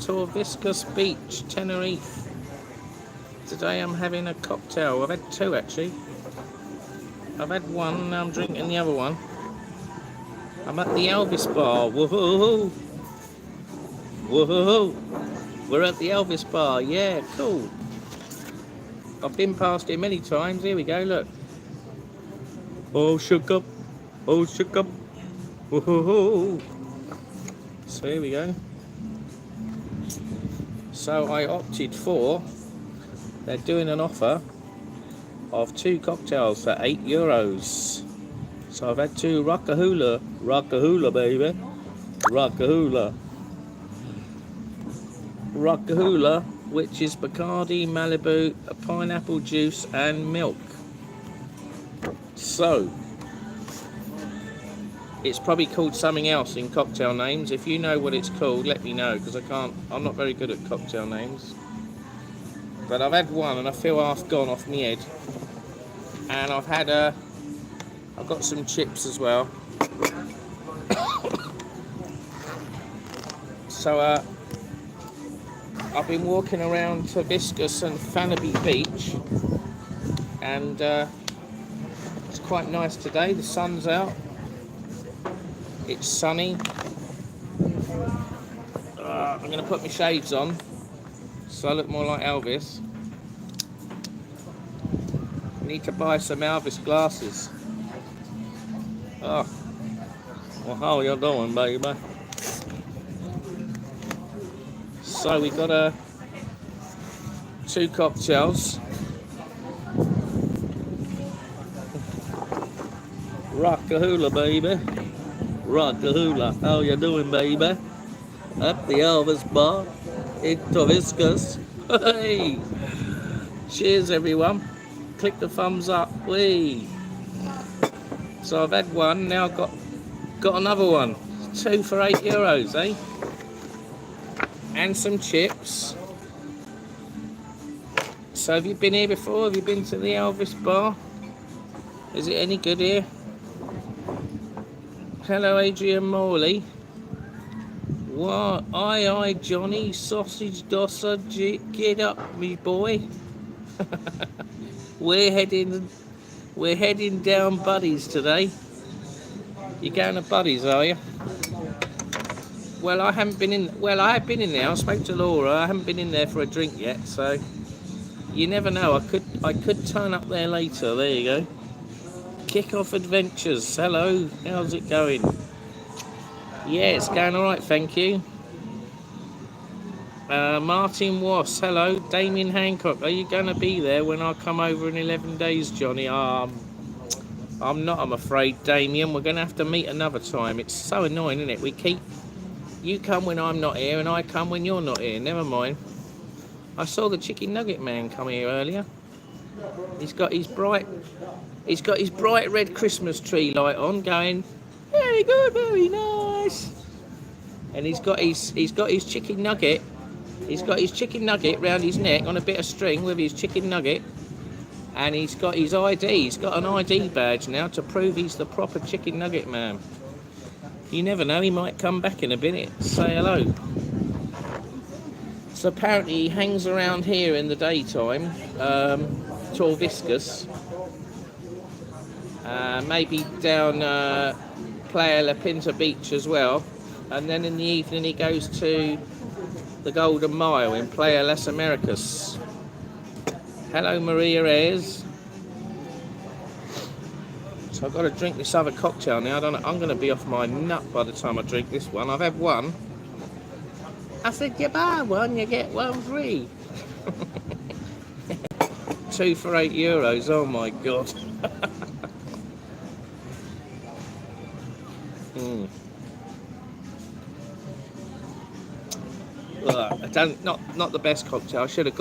Torviscus Beach, Tenerife. Today I'm having a cocktail. I've had two actually. I've had one, now I'm drinking the other one. I'm at the Elvis Bar. Woohoo! Woohoo! We're at the Elvis Bar. Yeah, cool. I've been past it many times. Here we go, look. Oh, shook up. Oh, shook up. Woohoo! So here we go. So I opted for, they're doing an offer of 2 cocktails for €8. So I've had 2 Rockahula baby, Rockahula, which is Bacardi, Malibu, a pineapple juice and milk. So it's probably called something else in cocktail names. If you know what it's called, let me know, because I'm not very good at cocktail names. But I've had one and I feel half gone off my head. And I've got some chips as well. So I've been walking around Torviscus and Fanaby Beach, and it's quite nice today. The sun's out. It's sunny. I'm going to put my shades on so I look more like Elvis. I need to buy some Elvis glasses. Oh, well, how you doing, baby? So we got 2 cocktails. Rockahula, baby. Rockahula, how you doing, baby? At the Elvis Bar in Torviscus. Hey! Cheers, everyone. Click the thumbs up, wee. So I've had one, now I've got another one. 2 for €8, eh? And some chips. So have you been here before? Have you been to the Elvis Bar? Is it any good here? Hello, Adrian Morley. What? Aye, Johnny. Sausage dosser. Get up, me boy. We're heading down Buddies today. You're going to Buddies, are you? Well, I have been in there. I spoke to Laura. I haven't been in there for a drink yet, so you never know. I could turn up there later. There you go. Kick-off adventures. Hello, how's it going? Yeah, it's going all right, thank you. Martin Wass, hello. Damien Hancock, are you going to be there when I come over in 11 days, Johnny? I'm not, I'm afraid, Damien. We're going to have to meet another time. It's so annoying, isn't it? You come when I'm not here and I come when you're not here. Never mind. I saw the chicken nugget man come here earlier. He's got his bright red Christmas tree light on, going, very good, very nice. And he's got his chicken nugget. He's got his chicken nugget round his neck on a bit of string with his chicken nugget. And he's got his ID. He's got an ID badge now to prove he's the proper chicken nugget man. You never know, he might come back in a minute. Say hello. So apparently he hangs around here in the daytime, Torviscus. Maybe down Playa La Pinta Beach as well. And then in the evening he goes to the Golden Mile in Playa Las Americas. Hello, Maria Ayres. So I've got to drink this other cocktail now. I'm going to be off my nut by the time I drink this one. I've had one. I said, you buy one, you get one free. 2 for €8. Oh my God. Well, not the best cocktail. I should have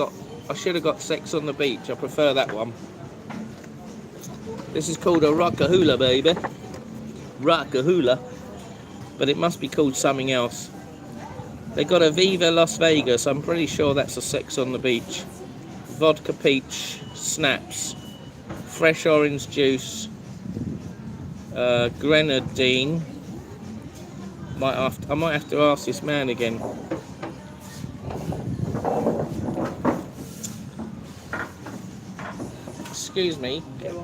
got Sex on the Beach. I prefer that one. This is called a Rockahula, baby. Rockahula. But it must be called something else. They got a Viva Las Vegas. I'm pretty sure that's a Sex on the Beach. Vodka peach snaps. Fresh orange juice. Grenadine. I might have to ask this man again. excuse me,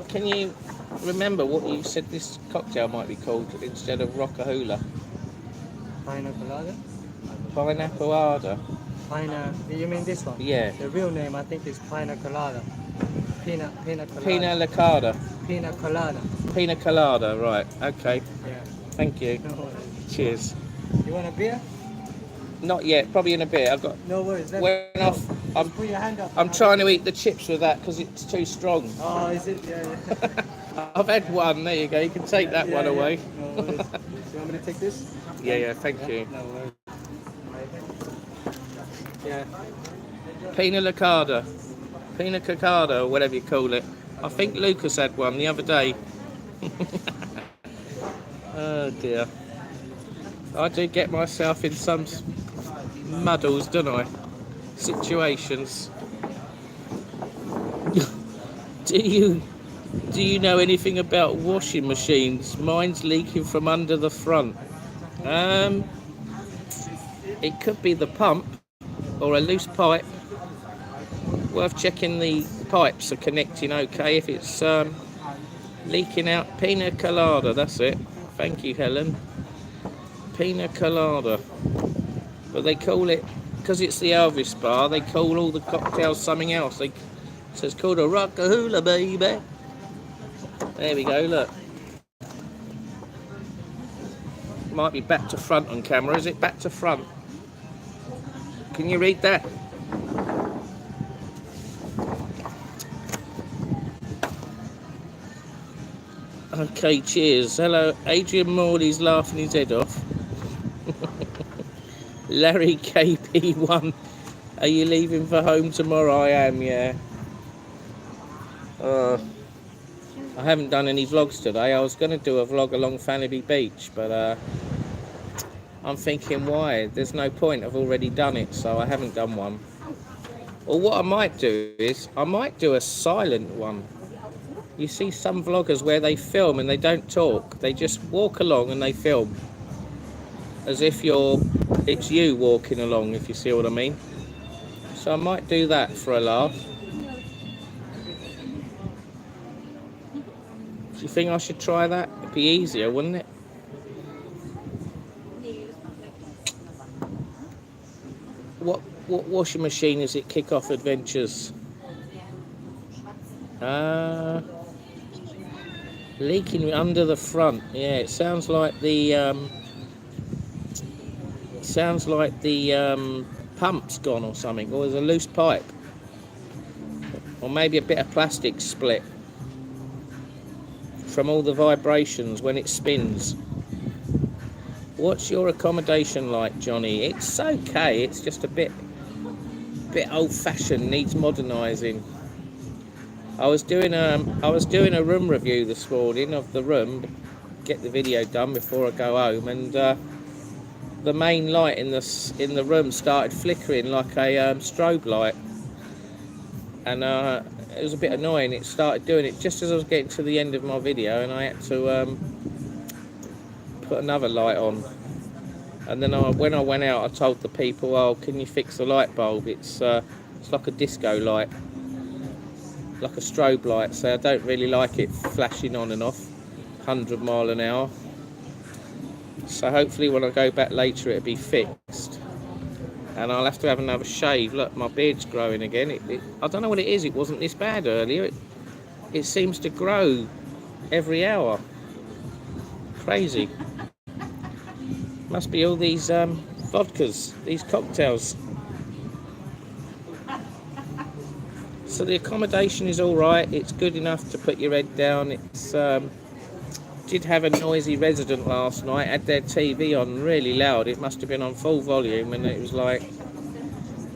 can you remember what you said this cocktail might be called instead of Rockahula? Pina colada. Pineapple-ada. You mean this one? Yeah. The real name I think is pina colada. Pina colada. Pina Licada. Pina colada. Pina colada, right. Okay. Yeah. Thank you. No worries. Cheers. You want a beer? Not yet, probably in a bit. I've got... No worries. I'm put your hand up. I'm trying to eat the chips with that because it's too strong. Oh, is it? Yeah. I've had one. There you go. You can take that one away. No worries. You want me to take this? Yeah, thank you. No worries. Yeah. Pina Licada. Pina Colada, or whatever you call it. I think Lucas had one the other day. Oh dear. I do get myself in some muddles, don't I? Situations. Do you know anything about washing machines? Mine's leaking from under the front. It could be the pump or a loose pipe. Worth checking the pipes are connecting okay. If it's leaking out, Pina Colada, that's it. Thank you, Helen. Pina Colada. But they call it, because it's the Elvis Bar, they call all the cocktails something else. So it's called a Rockahula, baby. There we go, look. Might be back to front on camera. Is it back to front? Can you read that? Okay, cheers. Hello, Adrian Morley's laughing his head off. Larry KP1, are you leaving for home tomorrow? I am, yeah. I haven't done any vlogs today. I was going to do a vlog along Fannaby Beach, but I'm thinking, why? There's no point. I've already done it, so I haven't done one. Or what I might do is, I might do a silent one. You see some vloggers where they film and they don't talk. They just walk along and they film. As if it's you walking along, if you see what I mean. So I might do that for a laugh. Do you think I should try that? It'd be easier, wouldn't it? What washing machine is it? Kick Off Adventures. Leaking under the front. Yeah, it sounds like the pump's gone or something, or there's a loose pipe, or maybe a bit of plastic split from all the vibrations when it spins. What's your accommodation like, Johnny? It's okay. It's just a bit old-fashioned, needs modernising. I was doing a room review this morning of the room, get the video done before I go home, and the main light in the room started flickering like a strobe light, and it was a bit annoying. It started doing it just as I was getting to the end of my video, and I had to put another light on. And then when I went out, I told the people, "Oh, can you fix the light bulb? It's like a disco light, like a strobe light, so I don't really like it flashing on and off 100 miles an hour. So hopefully when I go back later it'll be fixed, and I'll have to have another shave. Look, my beard's growing again. I don't know what it is. It wasn't this bad earlier. It seems to grow every hour. Crazy. Must be all these vodkas, these cocktails. So the accommodation is all right. It's good enough to put your head down. It's did have a noisy resident last night. Had their TV on really loud. It must have been on full volume, and it was like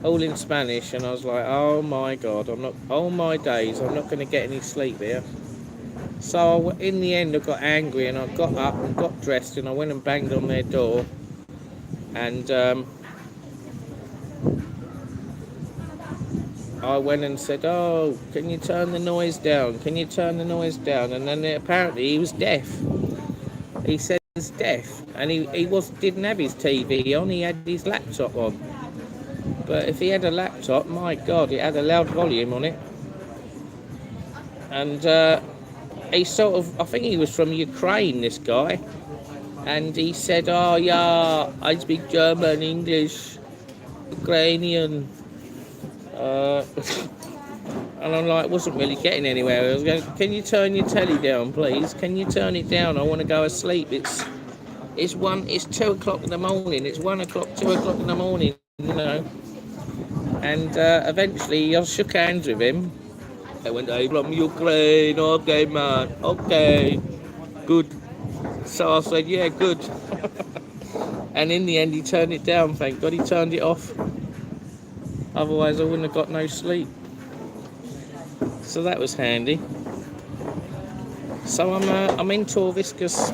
all in Spanish. And I was like, oh my God, oh my days, I'm not going to get any sleep here. So in the end, I got angry and I got up and got dressed and I went and banged on their door. And I went and said, "Oh, can you turn the noise down? Can you turn the noise down?" And then apparently he was deaf. He said he's deaf, and he didn't have his TV on. He had his laptop on. But if he had a laptop, my God, it had a loud volume on it. And he sort of, I think he was from Ukraine, this guy. And he said, oh yeah, I speak German, English, Ukrainian. And I'm like, wasn't really getting anywhere. I was going, can you turn your telly down, please? Can you turn it down? I want to go asleep. It's 2 o'clock in the morning. It's 1 o'clock, 2 o'clock in the morning, you know. And eventually I shook hands with him. I went, hey, from Ukraine, okay, man, okay, good. So I said, yeah, good. And in the end, he turned it down. Thank God he turned it off. Otherwise, I wouldn't have got no sleep. So that was handy. So I'm in Torviscus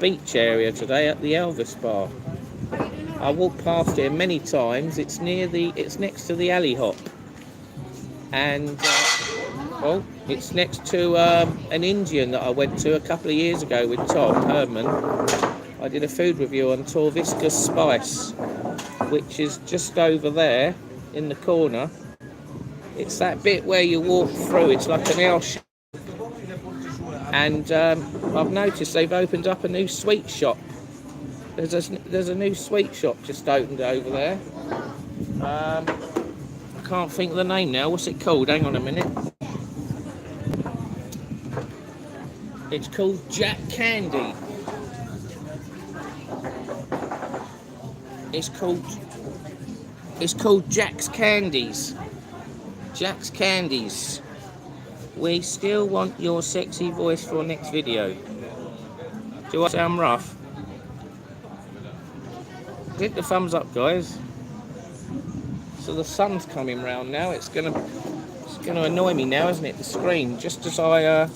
beach area today at the Elvis Bar. I walked past here many times. It's next to the alley hop, and it's next to an Indian that I went to a couple of years ago with Tom Herman. I did a food review on Torviscus Spice, which is just over there in the corner. It's that bit where you walk through. It's like an L shape. And I've noticed they've opened up a new sweet shop. There's a new sweet shop just opened over there. I can't think of the name now. What's it called? Hang on a minute. It's called Jack Candy. It's called Jack's Candies. Jack's Candies. We still want your sexy voice for next video. Do I sound rough? Hit the thumbs up, guys. So the sun's coming round now. It's gonna annoy me now, isn't it? The screen. Just as I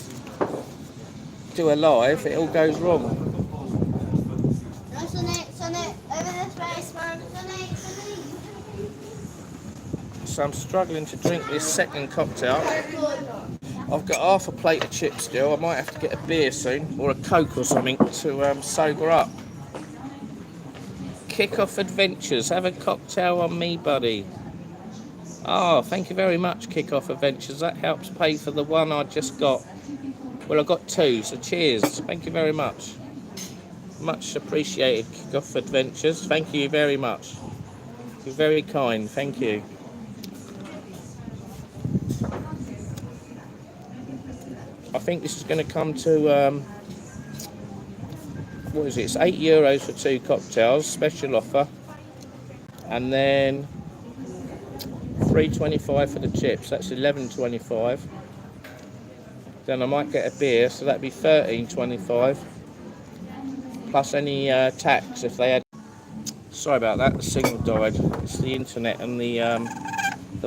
do a live, it all goes wrong. So I'm struggling to drink this second cocktail. I've got half a plate of chips still. I might have to get a beer soon, or a Coke or something to sober up. Kick-Off Adventures. Have a cocktail on me, buddy. Oh, thank you very much, Kick-Off Adventures. That helps pay for the one I just got. Well, I got two, so cheers. Thank you very much. Much appreciated, Kick-Off Adventures. Thank you very much. You're very kind. Thank you. I think this is going to come to, what is it? It's €8 for two cocktails, special offer. And then $3.25 for the chips, that's $11.25. Then I might get a beer, so that'd be $13.25. Plus any tax if they had. Sorry about that, the signal died. It's the internet and the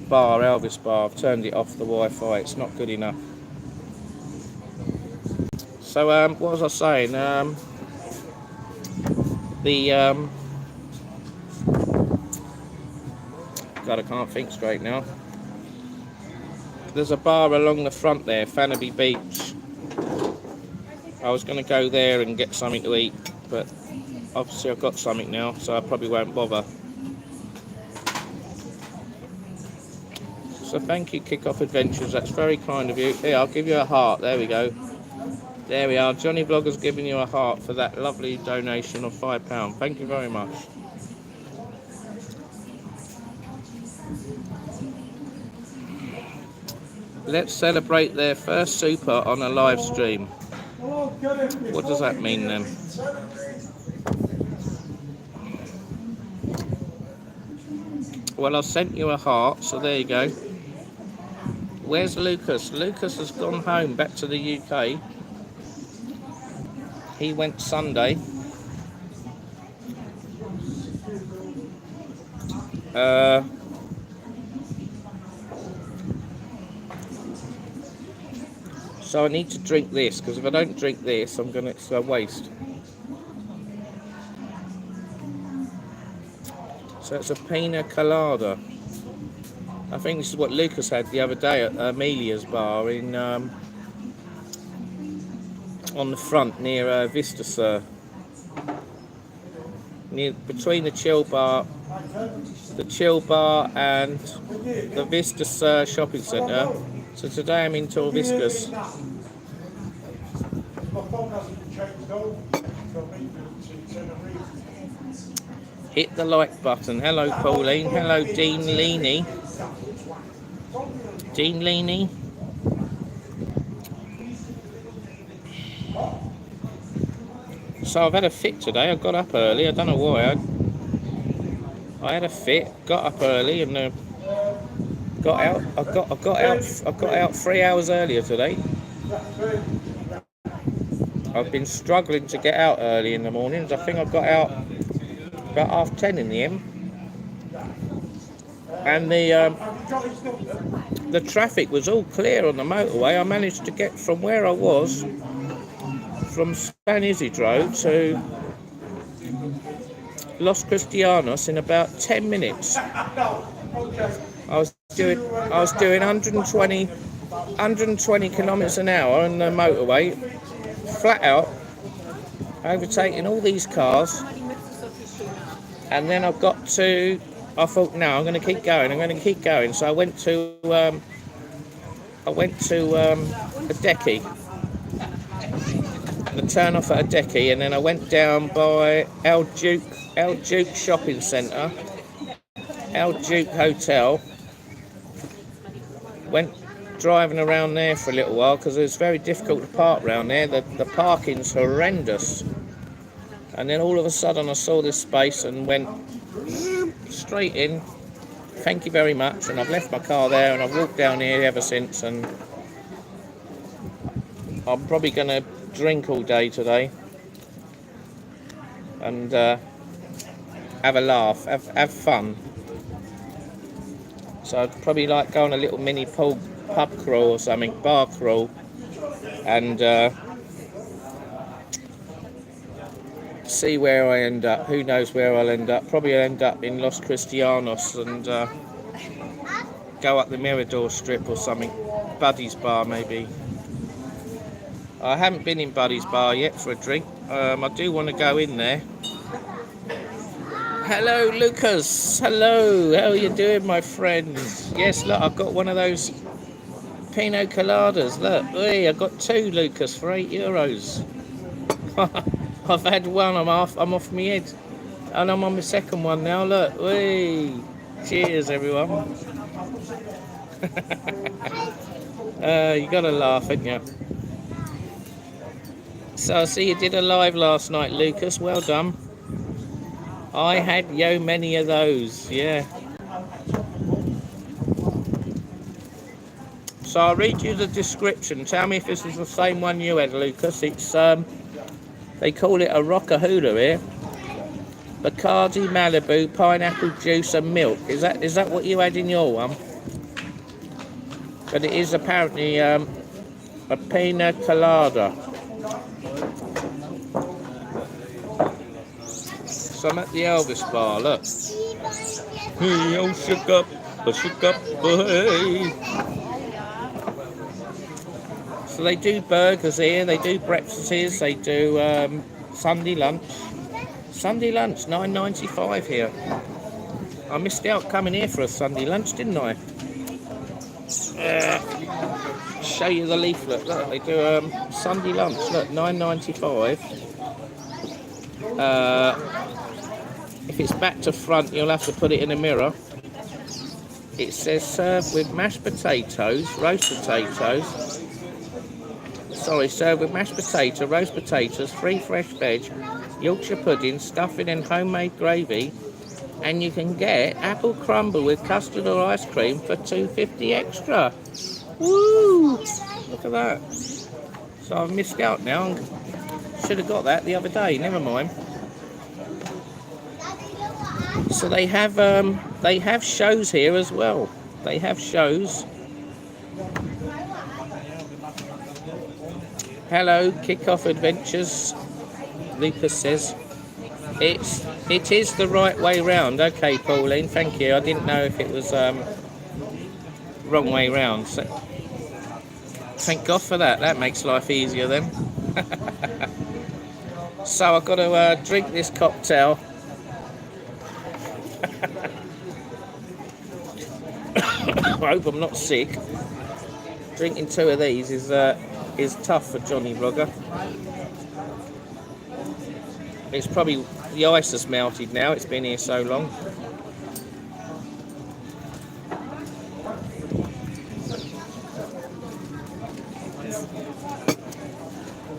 bar, Elvis Bar. I've turned it off the Wi-Fi, it's not good enough. So what was I saying? God, I can't think straight now. There's a bar along the front there, Fanaby Beach. I was going to go there and get something to eat, but obviously I've got something now, so I probably won't bother. So thank you, Kick-Off Adventures. That's very kind of you. Here, I'll give you a heart. There we go. There we are. Johnny Vlogger's giving you a heart for that lovely donation of £5. Thank you very much. Let's celebrate their first super on a live stream. What does that mean then? Well, I sent you a heart, so there you go. Where's Lucas? Lucas has gone home, back to the UK. He went Sunday. So I need to drink this, because if I don't drink this, it's a waste. So it's a pina colada. I think this is what Lucas had the other day at Amelia's bar in on the front near Vista Sur. Between the chill bar and the Vista Sur shopping centre, So today I'm in Torviscus. Hit the like button. Hello Pauline. Hello Dean Leaney. Dean Leaney. So I've had a fit today. I got up early. I don't know why. I had a fit. Got up early and got out. I got out 3 hours earlier today. I've been struggling to get out early in the mornings. I think I got out about 10:30 in the end. And the traffic was all clear on the motorway. I managed to get from where I was, from San Isidro to Los Cristianos in about 10 minutes. I was doing 120 kilometers an hour on the motorway, flat out, overtaking all these cars. And then I thought, no, I'm going to keep going. So I went to Adecchi, the turn off at Adecchi, and then I went down by El Duke Shopping Centre, El Duke Hotel. Went driving around there for a little while because it was very difficult to park around there. The parking's horrendous. And then all of a sudden I saw this space and went straight in. Thank you very much. And I've left my car there and I've walked down here ever since. And I'm probably going to drink all day today and have a laugh, have fun. So I'd probably like go on a little mini pub crawl or something, bar crawl, and see where I end up. Who knows where I'll end up? Probably I'll end up in Los Cristianos and go up the Mirador Strip or something. Buddy's Bar maybe. I haven't been in Buddy's Bar yet for a drink. I do want to go in there. Hello Lucas, hello, how are you doing my friends? Yes, look, I've got one of those Pinot Coladas, look, hey, I've got 2 Lucas for €8. I've had one, I'm off my head, and I'm on my second one now, look, hey, cheers everyone. You gotta laugh, ain't you? So I see you did a live last night, Lucas, well done. I had many of those, yeah. So I'll read you the description. Tell me if this is the same one you had, Lucas. It's they call it a Rockahula here. Bacardi, Malibu, pineapple juice and milk. Is that what you had in your one? But it is apparently a pina colada. So I'm at the Elvis Bar, look. Hey, oh, shook up, hey. So they do burgers here, they do breakfasts, they do Sunday lunch. Sunday lunch, $9.95 here. I missed out coming here for a Sunday lunch, didn't I? Show you the leaflet, look, they do Sunday lunch, look, $9.95. If it's back to front, you'll have to put it in a mirror. It says served with mashed potatoes, roast potatoes. Sorry, served with mashed potato, roast potatoes, 3 fresh veg, Yorkshire pudding, stuffing and homemade gravy. And you can get apple crumble with custard or ice cream for $2.50 extra. Woo! Look at that. So I've missed out now. Should have got that the other day, never mind. So they have shows here as well. They have shows. Hello, Kick-Off Adventures. Lucas says it is the right way round. Okay, Pauline, thank you. I didn't know if it was wrong way round. So thank God for that. That makes life easier then. So I've got to drink this cocktail. I hope I'm not sick. Drinking 2 of these is tough for Johnny Vlogger. It's probably, the ice has melted now, it's been here so long.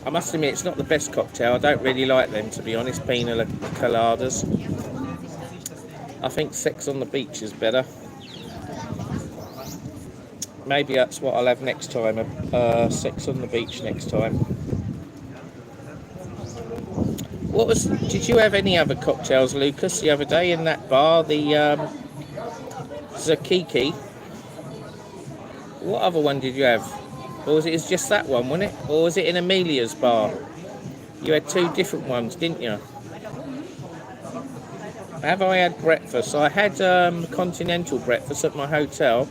I must admit, it's not the best cocktail. I don't really like them, to be honest, pina coladas. I think Sex on the Beach is better. Maybe that's what I'll have next time, Sex on the Beach next time. Did you have any other cocktails, Lucas, the other day in that bar, the Zakiki? What other one did you have? Or was it just that one, wasn't it? Or was it in Amelia's bar? You had 2 different ones, didn't you? Have I had breakfast? I had continental breakfast at my hotel,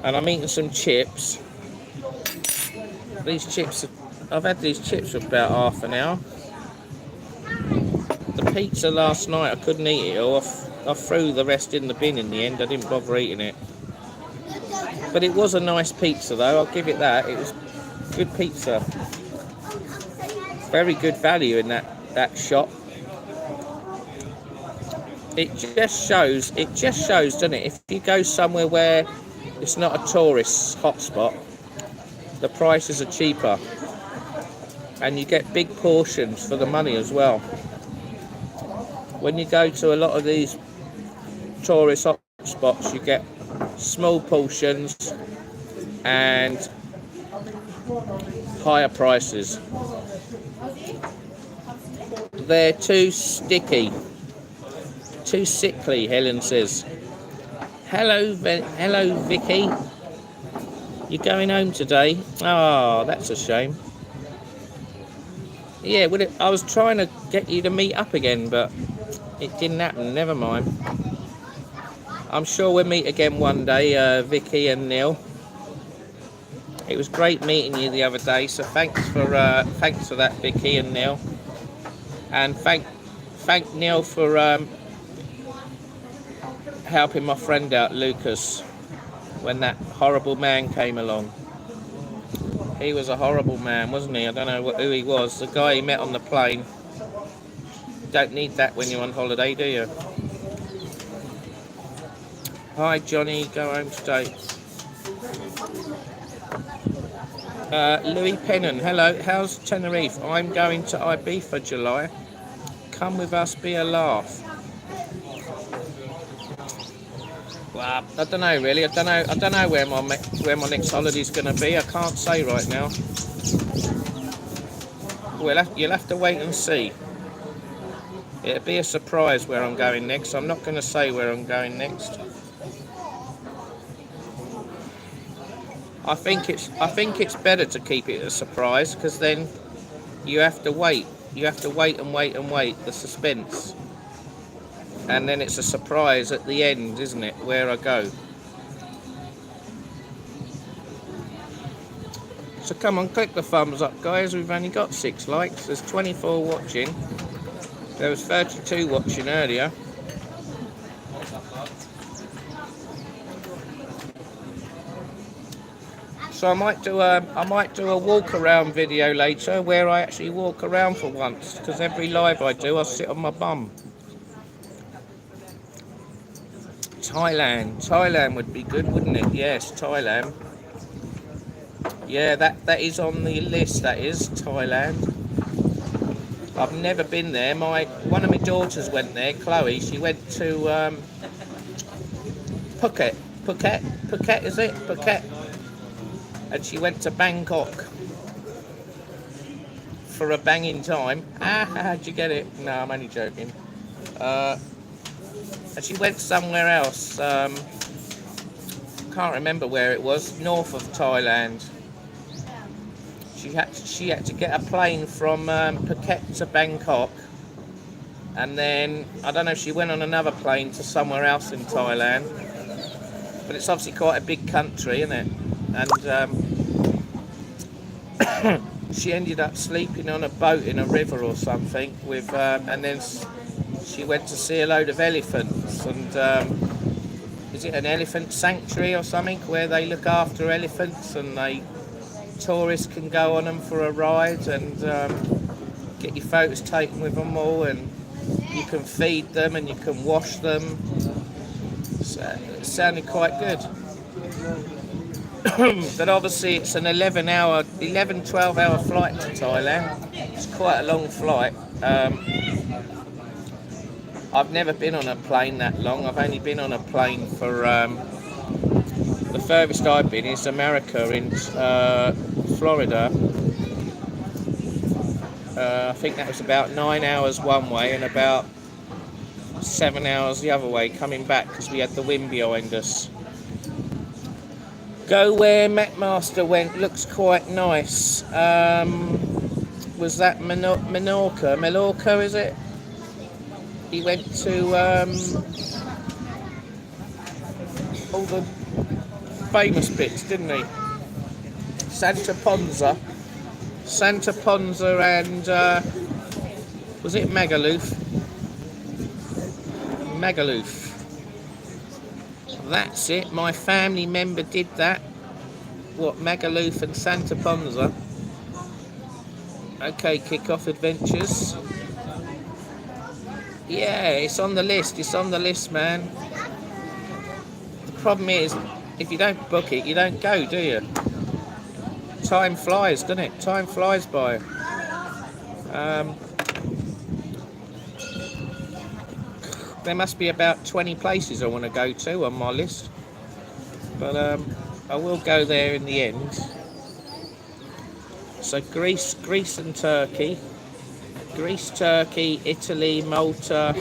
and I'm eating some chips. These chips, I've had these chips for about half an hour. The pizza last night, I couldn't eat it all. I threw the rest in the bin in the end. I didn't bother eating it. But it was a nice pizza though, I'll give it that. It was good pizza. Very good value in that shop. It just shows, doesn't it? If you go somewhere where it's not a tourist hotspot, the prices are cheaper. And you get big portions for the money as well. When you go to a lot of these tourist hotspots, you get small portions and higher prices. They're too sticky, too sickly, Helen says. Hello Vicky. You're going home today? Oh, that's a shame. Yeah, I was trying to get you to meet up again, but it didn't happen. Never mind. I'm sure we'll meet again one day, Vicky and Neil. It was great meeting you the other day, so thanks for that, Vicky and Neil. And thank Neil for helping my friend out, Lucas, when that horrible man came along. He was a horrible man, wasn't he? I don't know who he was. The guy he met on the plane. Don't need that when you're on holiday, do you? Hi Johnny, go home today. Louis Pennon, hello, how's Tenerife? I'm going to Ibiza July. Come with us, be a laugh. Well, I don't know really. I don't know where my next holiday's going to be. I can't say right now. You'll have to wait and see. It'll be a surprise where I'm going next. I'm not going to say where I'm going next. I think it's better to keep it a surprise, because then you have to wait. You have to wait and wait and wait. The suspense. And then it's a surprise at the end, isn't it, where I go. So come on, click the thumbs up, guys. We've only got 6 likes. There's 24 watching. There was 32 watching earlier. So I might do a walk around video later where I actually walk around for once, because every live I do I sit on my bum. Thailand would be good, wouldn't it? Yes, Thailand. Yeah, that is on the list. That is Thailand. I've never been there. One of my daughters went there, Chloe. She went to Phuket. Phuket, is it? Phuket. And she went to Bangkok for a banging time. How'd you get it? No, I'm only joking. And she went somewhere else. Can't remember where it was. North of Thailand. She had to get a plane from Phuket to Bangkok, and then I don't know if she went on another plane to somewhere else in Thailand. But it's obviously quite a big country, isn't it? And she ended up sleeping on a boat in a river or something with, and then she went to see a load of elephants, and is it an elephant sanctuary or something where they look after elephants and tourists can go on them for a ride and get your photos taken with them all, and you can feed them and you can wash them. So it sounded quite good. But obviously it's an 12 hour flight to Thailand. It's quite a long flight. I've never been on a plane that long. I've only been on a plane for the furthest I've been is America, in Florida. I think that was about 9 hours one way and about 7 hours the other way coming back, because we had the wind behind us. Go where McMaster went looks quite nice. Was that Menorca, is it? He went to all the famous bits, didn't he? Santa Ponza and was it Magaluf? That's it, my family member did that. What, Magaluf and Santa Ponza? Okay, kick-off adventures. Yeah, it's on the list, man. The problem is, if you don't book it, you don't go, do you? Time flies, doesn't it? Time flies by. There must be about 20 places I want to go to on my list, but I will go there in the end. So Greece and Turkey. Greece, Turkey, Italy, Malta,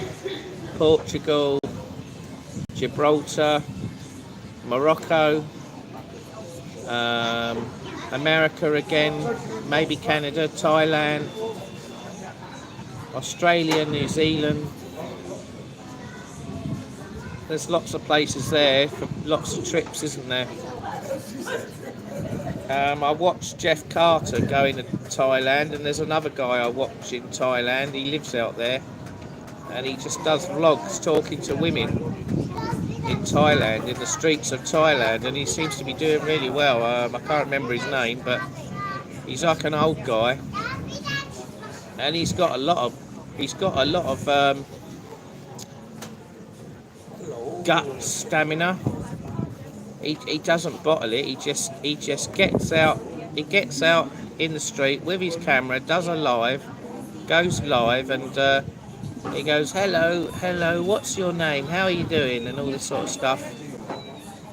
Portugal, Gibraltar, Morocco, America again, maybe Canada, Thailand, Australia, New Zealand. There's lots of places there for lots of trips, isn't there? I watched Jeff Carter going to Thailand, and there's another guy I watch in Thailand. He lives out there, and he just does vlogs talking to women in Thailand, in the streets of Thailand, and he seems to be doing really well. I can't remember his name, but he's like an old guy, and he's got a lot of gut stamina. He doesn't bottle it. He just gets out. He gets out in the street with his camera, does a live, goes live, and he goes, hello, what's your name? How are you doing? And all this sort of stuff.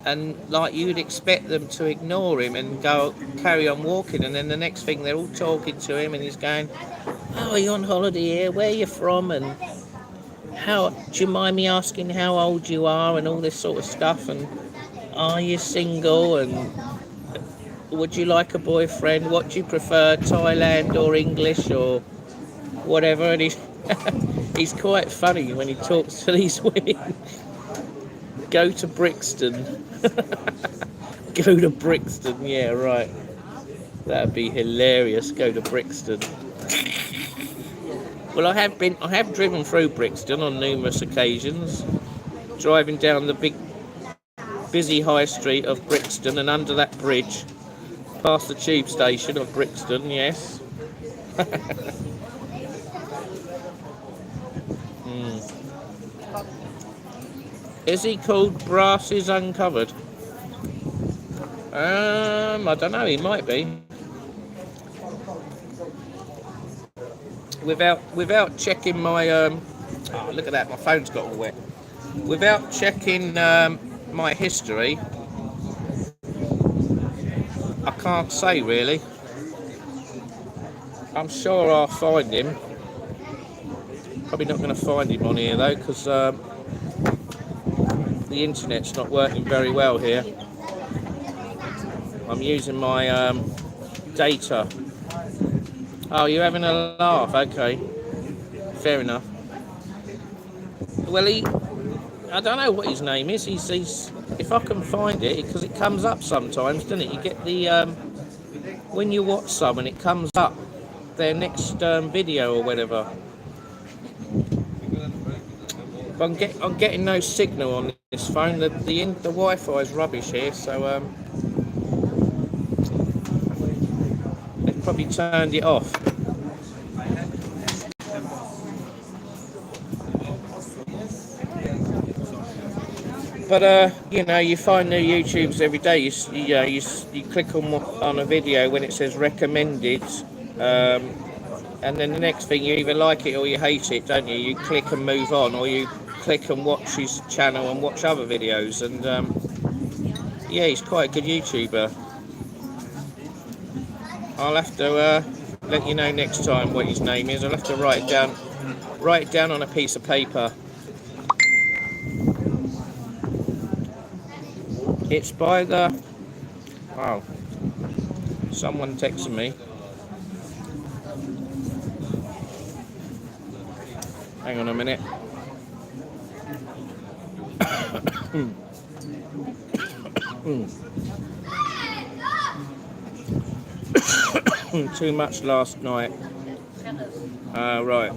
And like you'd expect them to ignore him and carry on walking, and then the next thing they're all talking to him, and he's going, "Oh, are you on holiday here? Where are you from? And do you mind me asking how old you are?" and all this sort of stuff. And are you single? And would you like a boyfriend? What do you prefer, Thailand or English or whatever? And he's quite funny when he talks to these women. Go to Brixton. Go to Brixton, yeah, right. That'd be hilarious. Go to Brixton. Well, I have driven through Brixton on numerous occasions, driving down the big busy high street of Brixton and under that bridge, past the tube station of Brixton, yes. Is he called Brasses Uncovered? I don't know, he might be. Without checking my oh, look at that, my phone's got all wet. Without checking my history, I can't say really. I'm sure I'll find him. Probably not going to find him on here though, because the internet's not working very well here. I'm using my data. Oh, you're having a laugh, okay. Fair enough. Well, I don't know what his name is. He's if I can find it, because it comes up sometimes, doesn't it? You get the, when you watch someone, it comes up, their next video or whatever. But I'm getting no signal on this phone. The Wi-Fi is rubbish here, so they've probably turned it off. But you know, you find new YouTubes every day. You click on a video when it says recommended, and then the next thing you either like it or you hate it, don't you? You click and move on, or you click and watch his channel and watch other videos. And yeah, he's quite a good YouTuber. I'll have to let you know next time what his name is. I'll have to write it down on a piece of paper. It's by the... Oh, someone texted me. Hang on a minute. Too much last night. Right.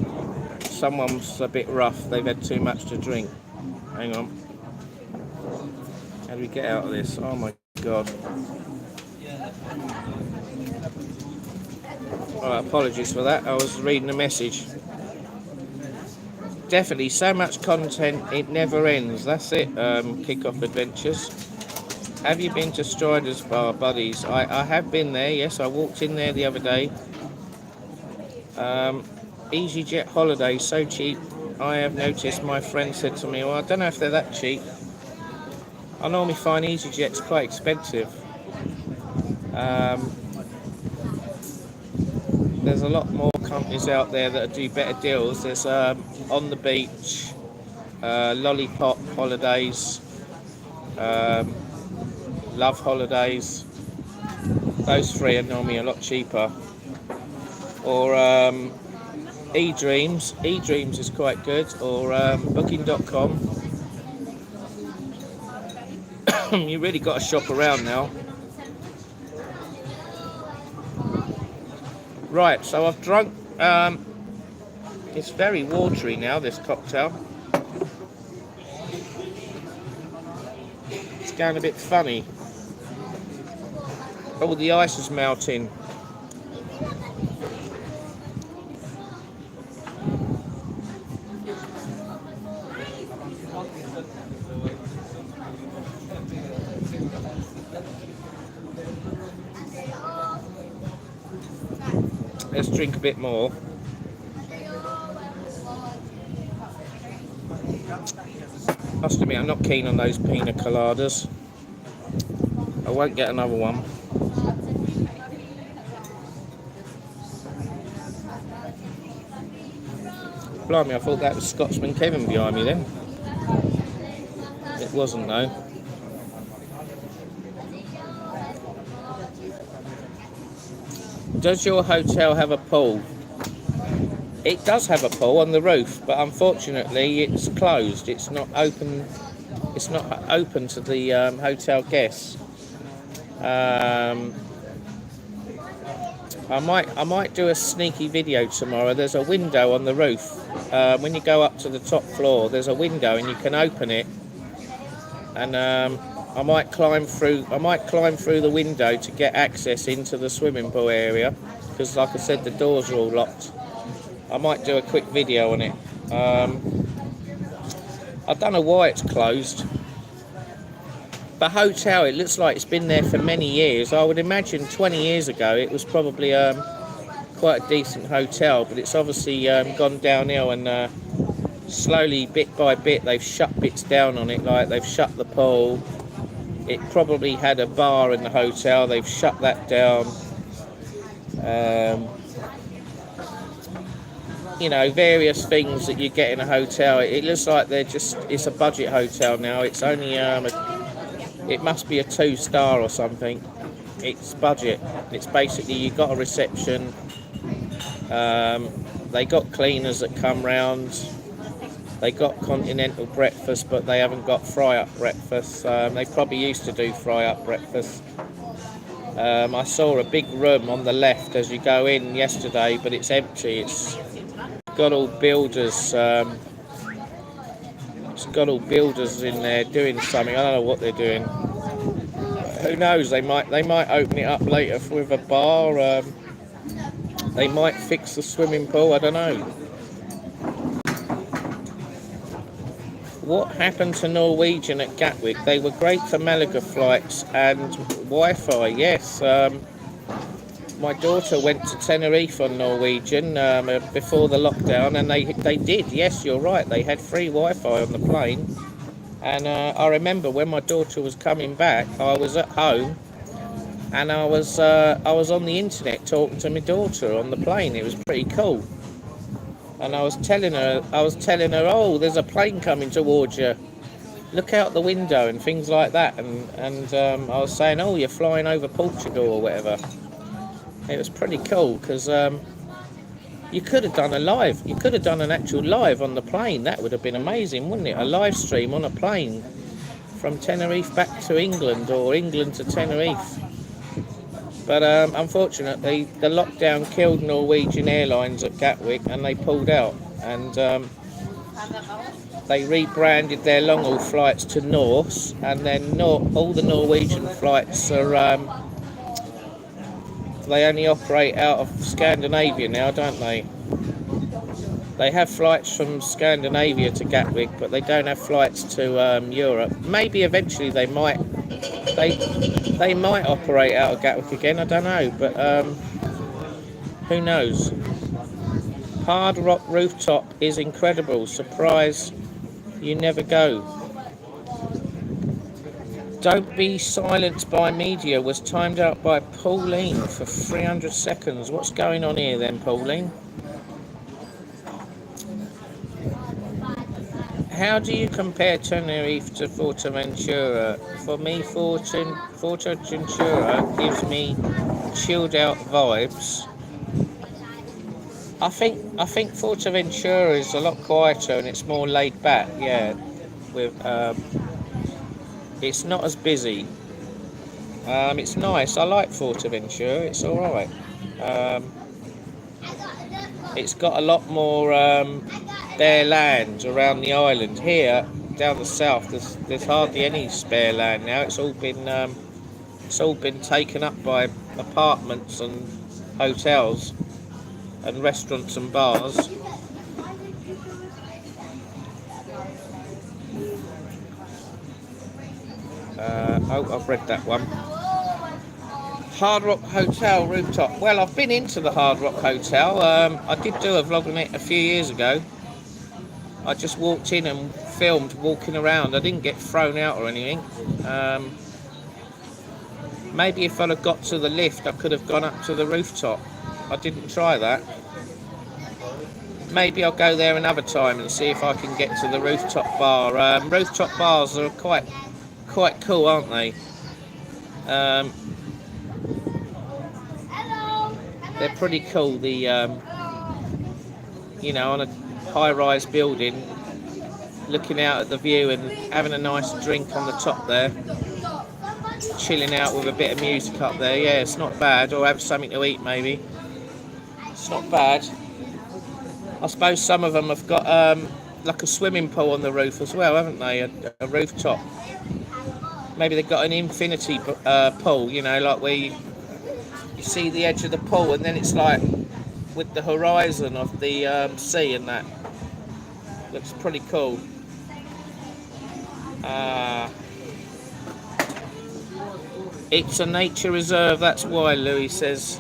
Someone's a bit rough. They've had too much to drink. Hang on. How do we get out of this? Oh my God. Alright, apologies for that. I was reading a message. Definitely, so much content, it never ends. That's it, Kick-Off Adventures. Have you been to Strider's Bar, buddies? I have been there, yes. I walked in there the other day. EasyJet holidays, so cheap. I have noticed, my friend said to me, well, I don't know if they're that cheap. I normally find EasyJet's quite expensive. There's a lot more companies out there that do better deals. There's On the Beach, Lollipop Holidays, Love Holidays. Those three are normally a lot cheaper. Or eDreams. eDreams is quite good. Or Booking.com. You really got to shop around now. Right, so I've drunk, it's very watery now, this cocktail. It's going a bit funny. Oh, the ice is melting. Let's drink a bit more. Must admit, I'm not keen on those pina coladas. I won't get another one. Blimey, I thought that was Scotsman Kevin behind me then. It wasn't though. Does your hotel have a pool? It does have a pool on the roof, but unfortunately it's closed. It's not open. It's not open to the hotel guests. I might do a sneaky video tomorrow. There's a window on the roof. When you go up to the top floor, there's a window and you can open it. And I might climb through the window to get access into the swimming pool area, because like I said, the doors are all locked. I might do a quick video on it. I don't know why it's closed. The hotel, it looks like it's been there for many years. I would imagine 20 years ago it was probably quite a decent hotel, but it's obviously gone downhill, and slowly, bit by bit, they've shut bits down on it. Like they've shut the pool. It probably had a bar in the hotel. They've shut that down. You know, various things that you get in a hotel. It looks like it's a budget hotel now. It's only it must be a 2-star or something. It's budget. It's basically, you got a reception. They got cleaners that come round. They got continental breakfast, but they haven't got fry-up breakfast. They probably used to do fry-up breakfast. I saw a big room on the left as you go in yesterday, but it's empty. It's got all builders It's got all builders in there doing something. I don't know what they're doing. Who knows? They might open it up later with a bar. They might fix the swimming pool. I don't know. What happened to Norwegian at Gatwick? They were great for Malaga flights and Wi-Fi. Yes. My daughter went to Tenerife on Norwegian before the lockdown, and they did. Yes, you're right. They had free Wi-Fi on the plane. And I remember when my daughter was coming back, I was at home, and I was on the internet talking to my daughter on the plane. It was pretty cool. And I was telling her, oh, there's a plane coming towards you. Look out the window and things like that. And I was saying, oh, you're flying over Portugal or whatever. It was pretty cool because you could have done a live. You could have done an actual live on the plane. That would have been amazing, wouldn't it? A live stream on a plane from Tenerife back to England or England to Tenerife. But unfortunately, the lockdown killed Norwegian Airlines at Gatwick and they pulled out. And they rebranded their long-haul flights to Norse. And then all the Norwegian flights are... they only operate out of Scandinavia now, don't they? They have flights from Scandinavia to Gatwick, but they don't have flights to Europe. Maybe eventually they might operate out of Gatwick again. I don't know, but who knows? Hard Rock Rooftop is incredible. Surprise, you never go. Don't Be Silenced by Media was timed out by Pauline for 300 seconds. What's going on here then, Pauline? How do you compare Tenerife to Fuerteventura? For me, Fuerteventura gives me chilled out vibes. I think Fuerteventura is a lot quieter and it's more laid back, yeah. With it's not as busy. It's nice. I like Fuerteventura. It's all right. It's got a lot more bare land around the island. Here, down the south, there's hardly any spare land now. It's all been taken up by apartments and hotels and restaurants and bars. I've read that one. Hard Rock Hotel rooftop. Well, I've been into the Hard Rock Hotel. I did do a vlog on it a few years ago. I just walked in and filmed walking around. I didn't get thrown out or anything. Maybe if I'd have got to the lift, I could have gone up to the rooftop. I didn't try that. Maybe I'll go there another time and see if I can get to the rooftop bar. Rooftop bars are quite cool, aren't they? They're pretty cool. The on a high-rise building, looking out at the view and having a nice drink on the top there, chilling out with a bit of music up there. Yeah, it's not bad. Or have something to eat maybe. It's not bad. I suppose some of them have got like a swimming pool on the roof as well, haven't they? A rooftop. Maybe they've got an infinity pool, like where you see the edge of the pool and then it's like with the horizon of the sea and that. Looks pretty cool. It's a nature reserve, that's why, Louis says.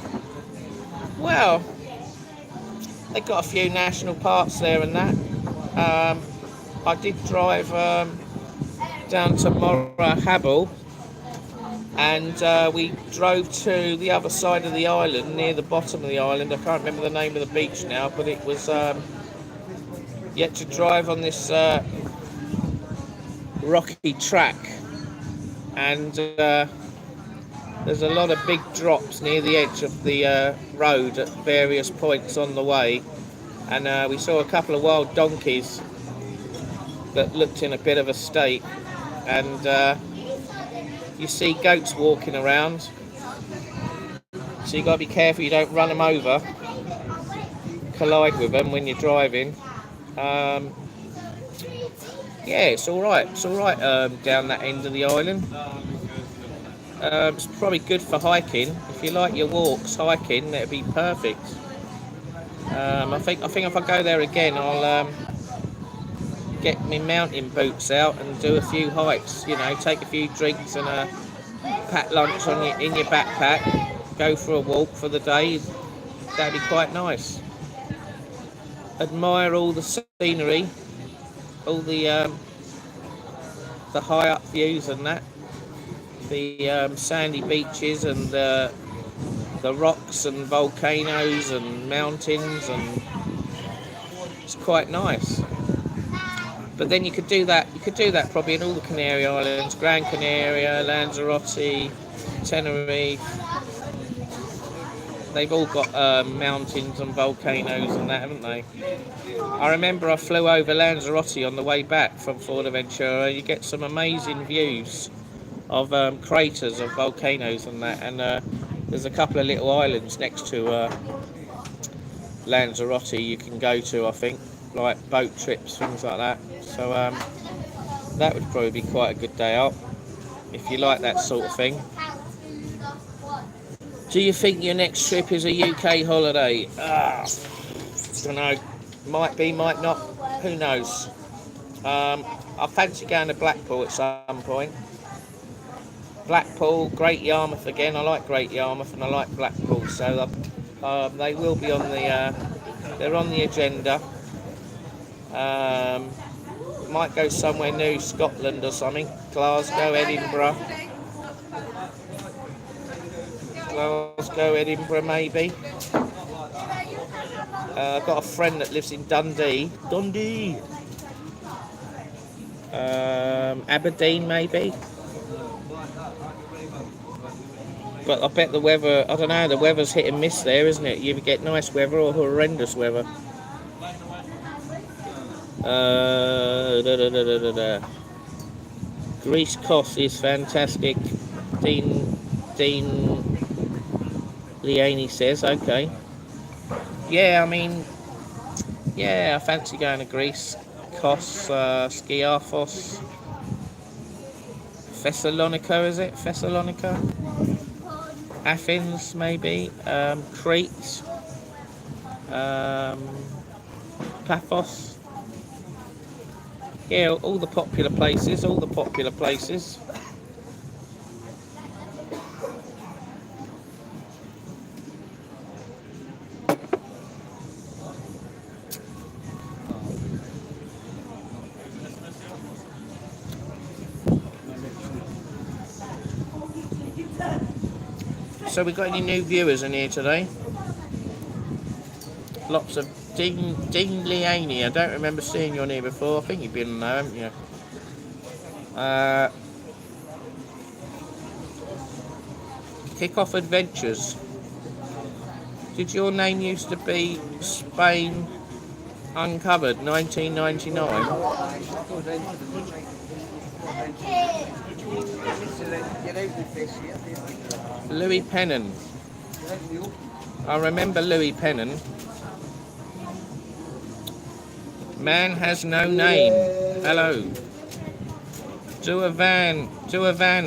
Well, they've got a few national parks there and that. I did drive down to Morrahabel and we drove to the other side of the island, near the bottom of the island. I can't remember the name of the beach now, but it was you had to drive on this rocky track, and there's a lot of big drops near the edge of the road at various points on the way, and we saw a couple of wild donkeys that looked in a bit of a state, and you see goats walking around, so you got to be careful you don't run them over, collide with them when you're driving. Yeah, it's all right. It's all right down that end of the island. It's probably good for hiking. If you like your walks, hiking, that'd be perfect. I think if I go there again, I'll get my mountain boots out and do a few hikes. You know, take a few drinks and a pack lunch on your in your backpack. Go for a walk for the day. That'd be quite nice. Admire all the scenery, all the high up views and that. The sandy beaches and the rocks and volcanoes and mountains, and it's quite nice. But then you could do that. You could do that probably in all the Canary Islands: Gran Canaria, Lanzarote, Tenerife. They've all got mountains and volcanoes and that, haven't they? I remember I flew over Lanzarote on the way back from Fuerteventura. You get some amazing views of craters of volcanoes and that, and there's a couple of little islands next to Lanzarote you can go to, I think, like boat trips, things like that. So that would probably be quite a good day out if you like that sort of thing. Do you think your next trip is a UK holiday? Don't know. Might be, might not. Who knows? I fancy going to Blackpool at some point. Blackpool, Great Yarmouth again. I like Great Yarmouth and I like Blackpool, so they will be on the. They're on the agenda. Might go somewhere new, Scotland or something. Glasgow, Edinburgh. Glasgow, Edinburgh, maybe. I've got a friend that lives in Dundee. Aberdeen, maybe. But I bet the weather, I don't know, the weather's hit and miss there, isn't it? You either get nice weather or horrendous weather. Greece Kos is fantastic. Dean Leaney says, okay. Yeah, I mean, yeah, I fancy going to Greece. Kos, Skiathos, Thessalonica, is it? Thessalonica? Athens, maybe. Crete. Paphos. Yeah, all the popular places, So we got any new viewers in here today? Lots of Dean Leaney. I don't remember seeing you on here before. I think you've been on there, haven't you? Kick-Off Adventures. Did your name used to be Spain Uncovered 1999? Louis Pennon. I remember Louis Pennon. Man has no name. Hello. Do a van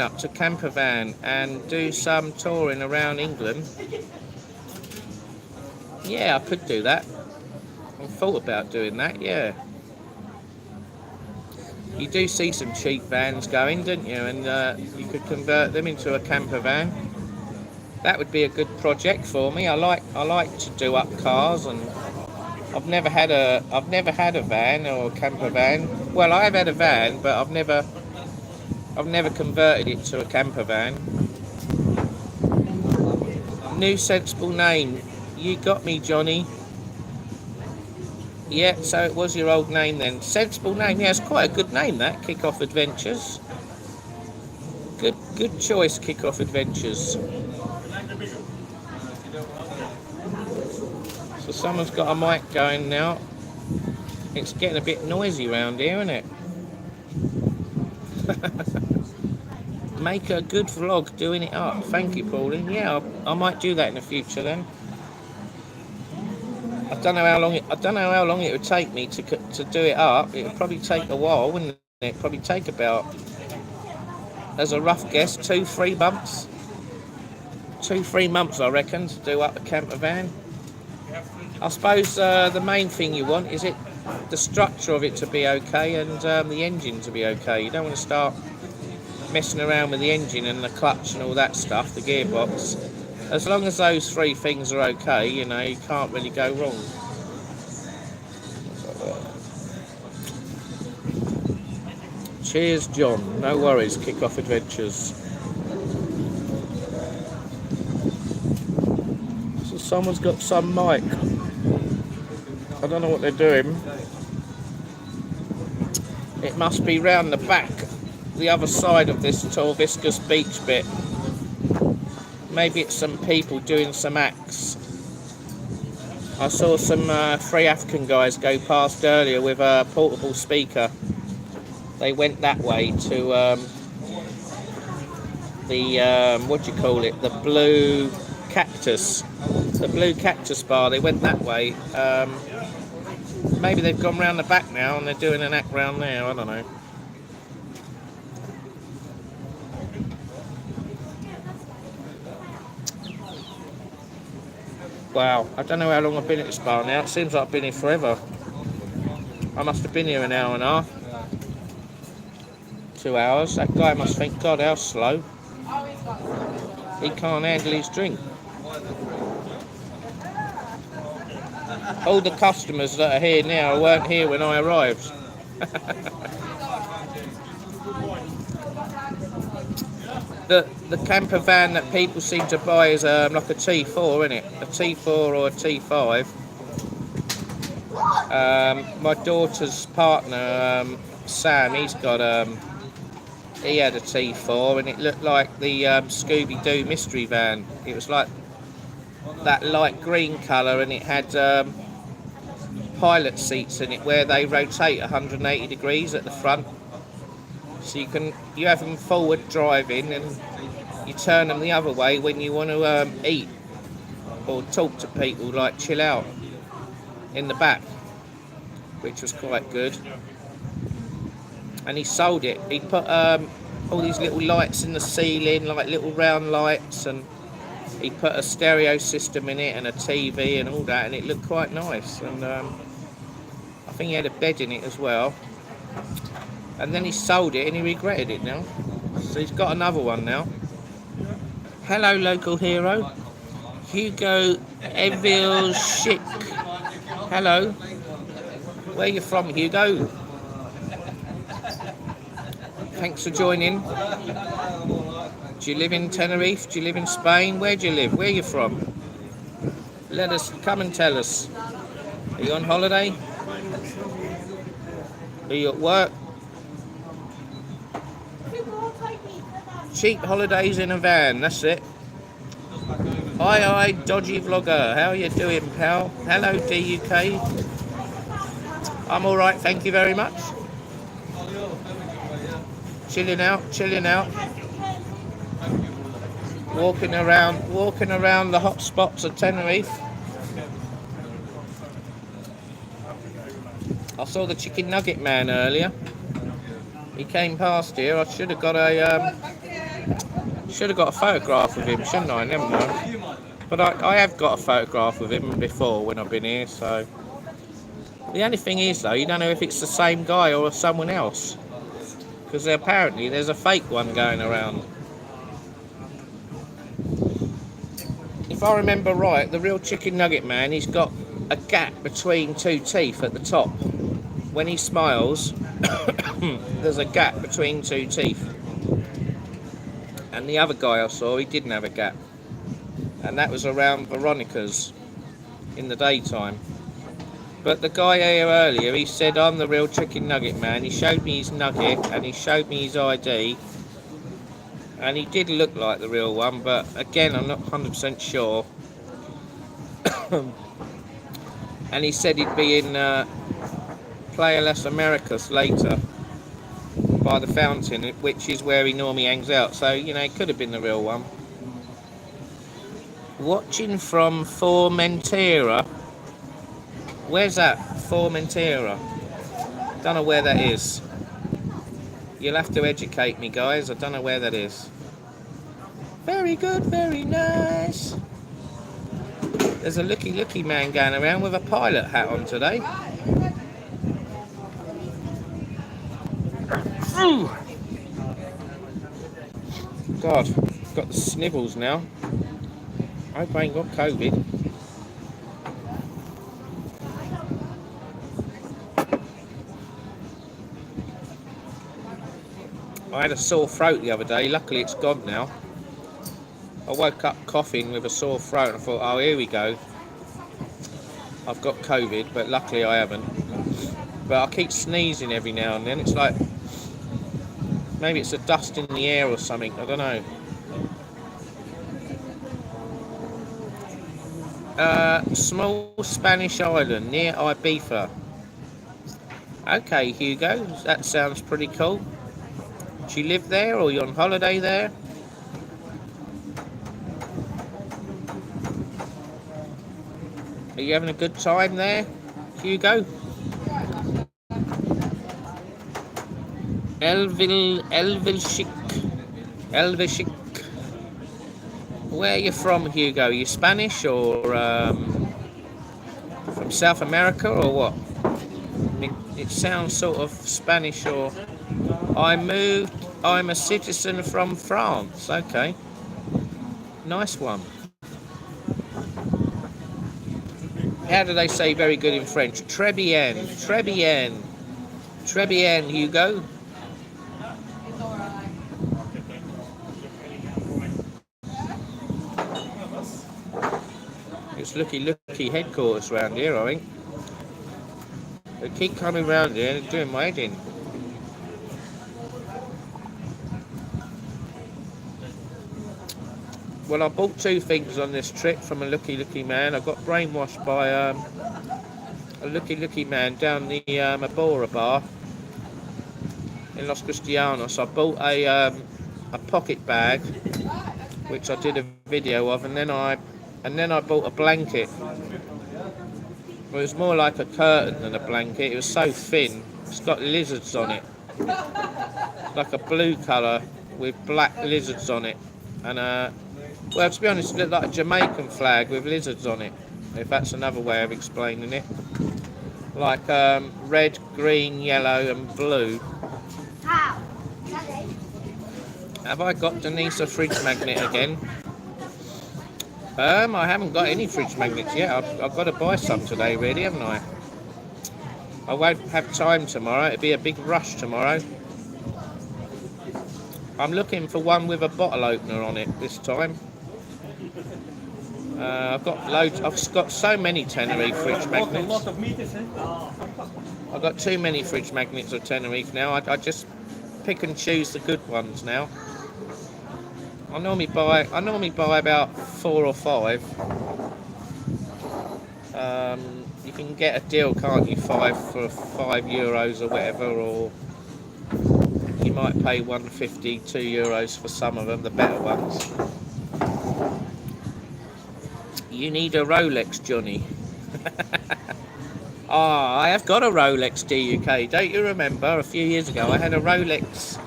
up to camper van and do some touring around England. Yeah, I could do that. I thought about doing that, yeah. You do see some cheap vans going, don't you? And you could convert them into a camper van. That would be a good project for me. I like to do up cars, and I've never had a van or a camper van. Well, I have had a van, but I've never converted it to a camper van. New sensible name. You got me, Johnny. Yeah, so it was your old name then. Sensible name. Yeah, it's quite a good name, that. Kick-Off Adventures. Good choice, Kick-Off Adventures. So someone's got a mic going now. It's getting a bit noisy around here, isn't it? Make a good vlog doing it up. Thank you, Pauline. Yeah, I might do that in the future then. I don't know how long it would take me to do it up. It would probably take a while, wouldn't It probably take about, as a rough guess, 2-3 months. 2-3 months, I reckon, to do up a camper van. I suppose the main thing you want is the structure of it to be okay and the engine to be okay. You don't want to start messing around with the engine and the clutch and all that stuff, the gearbox. As long as those 3 things are okay, you know, you can't really go wrong. Cheers, John. No worries. Kick off adventures. So someone's got some mic. I don't know what they're doing. It must be round the back, the other side of this Torviscus beach bit. Maybe it's some people doing some acts. I saw some 3 African guys go past earlier with a portable speaker. They went that way to what do you call it? The Blue Cactus. The Blue Cactus Bar. They went that way. Maybe they've gone round the back now and they're doing an act round there. I don't know. Wow, I don't know how long I've been at this bar now. It seems like I've been here forever. I must have been here an hour and a half. 2 hours. That guy must think, God, how slow. He can't handle his drink. All the customers that are here now weren't here when I arrived. The camper van that people seem to buy is like a T4, isn't it? A T4 or a T5. My daughter's partner, Sam, he had a T4 and it looked like the Scooby-Doo mystery van. It was like that light green colour and it had pilot seats in it where they rotate 180 degrees at the front. So you have them forward driving and you turn them the other way when you want to eat or talk to people, like chill out in the back, which was quite good. And he sold it. He put all these little lights in the ceiling, like little round lights, and he put a stereo system in it and a TV and all that, and it looked quite nice. And I think he had a bed in it as well. And then he sold it and he regretted it now. So he's got another one now. Hello, local hero. Hugo Evil Schick. Hello. Where are you from, Hugo? Thanks for joining. Do you live in Tenerife? Do you live in Spain? Where do you live? Where are you from? Let us come and tell us. Are you on holiday? Are you at work? Cheap holidays in a van, that's it. Hi, dodgy vlogger. How are you doing, pal? Hello, DUK. I'm alright, thank you very much. Chilling out. Walking around the hot spots of Tenerife. I saw the chicken nugget man earlier. He came past here. I should have got a photograph of him, shouldn't I? Never mind. But I have got a photograph of him before when I've been here. So the only thing is, though, you don't know if it's the same guy or someone else, because apparently there's a fake one going around. If I remember right, the real chicken nugget man, he's got a gap between 2 teeth at the top. When he smiles, there's a gap between 2 teeth. And the other guy I saw, he didn't have a gap. And that was around Veronica's in the daytime. But the guy here earlier, he said, I'm the real chicken nugget man. He showed me his nugget and he showed me his ID. And he did look like the real one, but again, I'm not 100% sure. And he said he'd be in Playa Las Americas later by the fountain, which is where he normally hangs out. So, you know, it could have been the real one. Watching from Formentera. Where's that? Formentera. Don't know where that is. You'll have to educate me, guys. I don't know where that is. Very good, very nice. There's a looky man going around with a pilot hat on today. Ooh. God, got the snivels now. I hope I ain't got COVID. I had a sore throat the other day. Luckily it's gone now. I woke up coughing with a sore throat and I thought, oh, here we go. I've got COVID, but luckily I haven't. But I keep sneezing every now and then. It's like, maybe it's a dust in the air or something. I don't know. Small Spanish island near Ibiza. Okay, Hugo, that sounds pretty cool. Do you live there or you're on holiday there? Are you having a good time there, Hugo? Elvis. Where are you from, Hugo? Are you Spanish or from South America or what? It sounds sort of Spanish or... I'm a citizen from France. Okay. Nice one. How do they say very good in French? Très bien, très bien. Très bien, Hugo. It's looky headquarters around here, I think. They keep coming round here and doing my head in. Well, I bought two things on this trip from a looky man. I got brainwashed by a looky man down the Abora bar in Los Cristianos. I bought a pocket bag, which I did a video of, and then I bought a blanket. It was more like a curtain than a blanket. It was so thin. It's got lizards on it, like a blue colour with black lizards on it, and well, to be honest, it looked like a Jamaican flag with lizards on it, if that's another way of explaining it. Like red, green, yellow and blue. Have I got Denise a fridge magnet again? I haven't got any fridge magnets yet. I've got to buy some today, really, haven't I? I won't have time tomorrow. It'll be a big rush tomorrow. I'm looking for one with a bottle opener on it this time. I've got loads. I've got so many Tenerife fridge magnets. I've got too many fridge magnets of Tenerife now. I just pick and choose the good ones now. I normally buy about 4 or 5. You can get a deal, can't you? 5 for €5 or whatever, or you might pay €1.50, €2 for some of them, the better ones. You need a Rolex, Johnny. I have got a Rolex DUK. Don't you remember a few years ago I had a Rolex?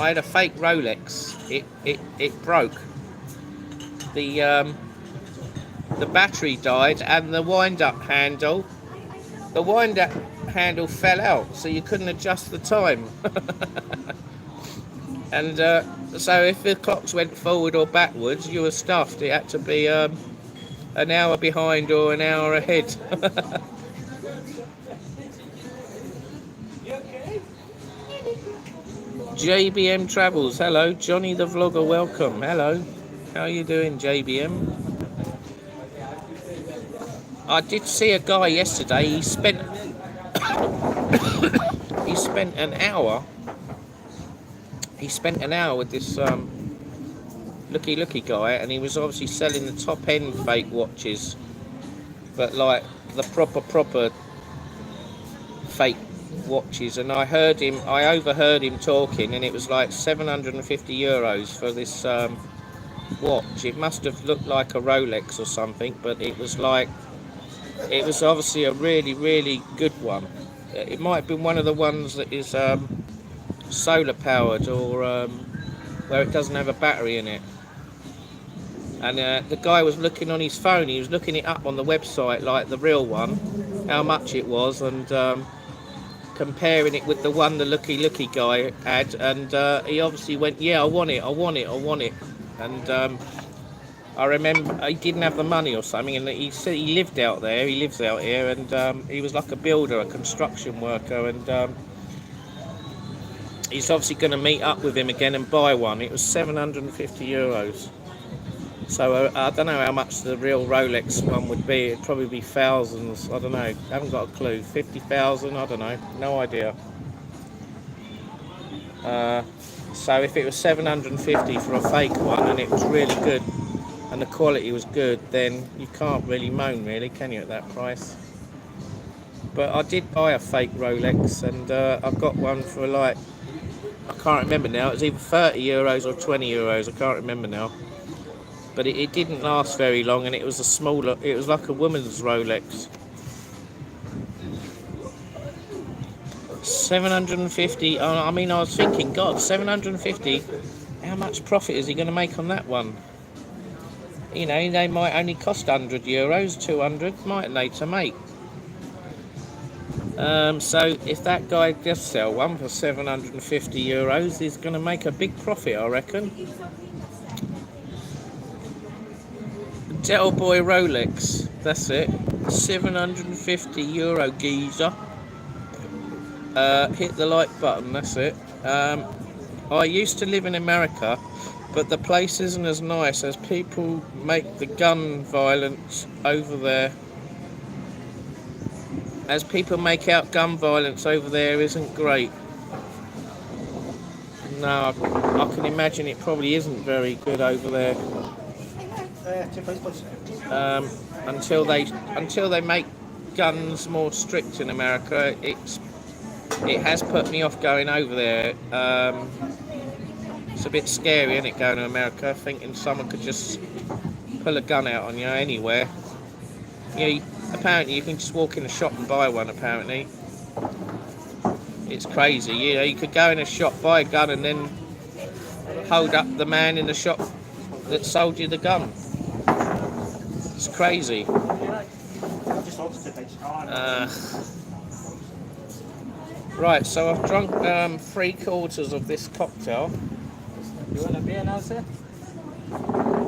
I had a fake Rolex. It broke. The battery died and the wind-up handle. The wind-up handle fell out, so you couldn't adjust the time. And so if the clocks went forward or backwards, you were stuffed. It had to be an hour behind or an hour ahead. JBM Travels, hello. Johnny the Vlogger, welcome. Hello. How are you doing, JBM? I did see a guy yesterday. He spent an hour. He spent an hour with this looky guy, and he was obviously selling the top end fake watches, but like the proper fake watches. And I overheard him talking, and it was like €750 for this watch. It must have looked like a Rolex or something, but it was obviously a really good one. It might have been one of the ones that is solar powered or where it doesn't have a battery in it. And the guy was looking on his phone. He was looking it up on the website, like the real one, how much it was, and comparing it with the one the looky guy had. And he obviously went, "Yeah, I want it, I want it, I want it." And I remember he didn't have the money or something, and he said he lived out there. He lives out here, and he was like a builder, a construction worker, and he's obviously going to meet up with him again and buy one. It was €750. So I don't know how much the real Rolex one would be. It'd probably be thousands. I don't know. I haven't got a clue. 50,000. I don't know. No idea. So if it was 750 for a fake one and it was really good and the quality was good, then you can't really moan, really, can you, at that price? But I did buy a fake Rolex, and I got one for like, I can't remember now. It was either €30 or €20. I can't remember now. But it didn't last very long, and it was a smaller, it was like a woman's Rolex. 750. I mean, I was thinking, God, 750. How much profit is he going to make on that one? You know, they might only cost €100, 200, mightn't they, to make? So if that guy does sell one for €750, he's going to make a big profit, I reckon. Del Boy Rolex, that's it. €750 geezer. Hit the like button, that's it. I used to live in America, but the place isn't as nice as people make the gun violence over there. As people make out gun violence over there isn't great. No, I can imagine it probably isn't very good over there. Until they make guns more strict in America, it has put me off going over there. It's a bit scary, isn't it, going to America, thinking someone could just pull a gun out on you anywhere. Apparently you can just walk in a shop and buy one, apparently. It's crazy. You could go in a shop, buy a gun, and then hold up the man in the shop that sold you the gun. It's crazy. Right, so I've drunk 3/4 of this cocktail. You want a beer now, sir?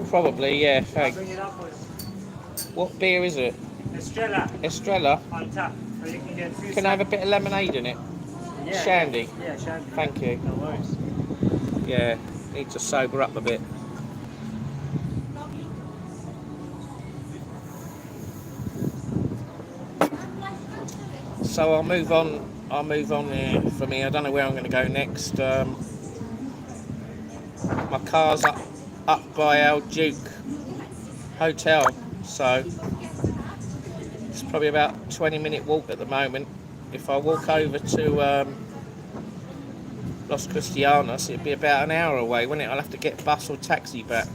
Probably, yeah, I'll thanks. bring it up for you. What beer is it? Estrella Estrella? on tap. So you can get two. Can I have a bit of lemonade in it? Yeah, Shandy? Yeah, shandy. Thank you. No worries. Yeah, need to sober up a bit. So I'll move on here from here. I don't know where I'm going to go next. My car's up by our Duke Hotel, so it's probably about a 20-minute walk at the moment. If I walk over to Los Cristianos, it'd be about an hour away, wouldn't it? I'll have to get bus or taxi back.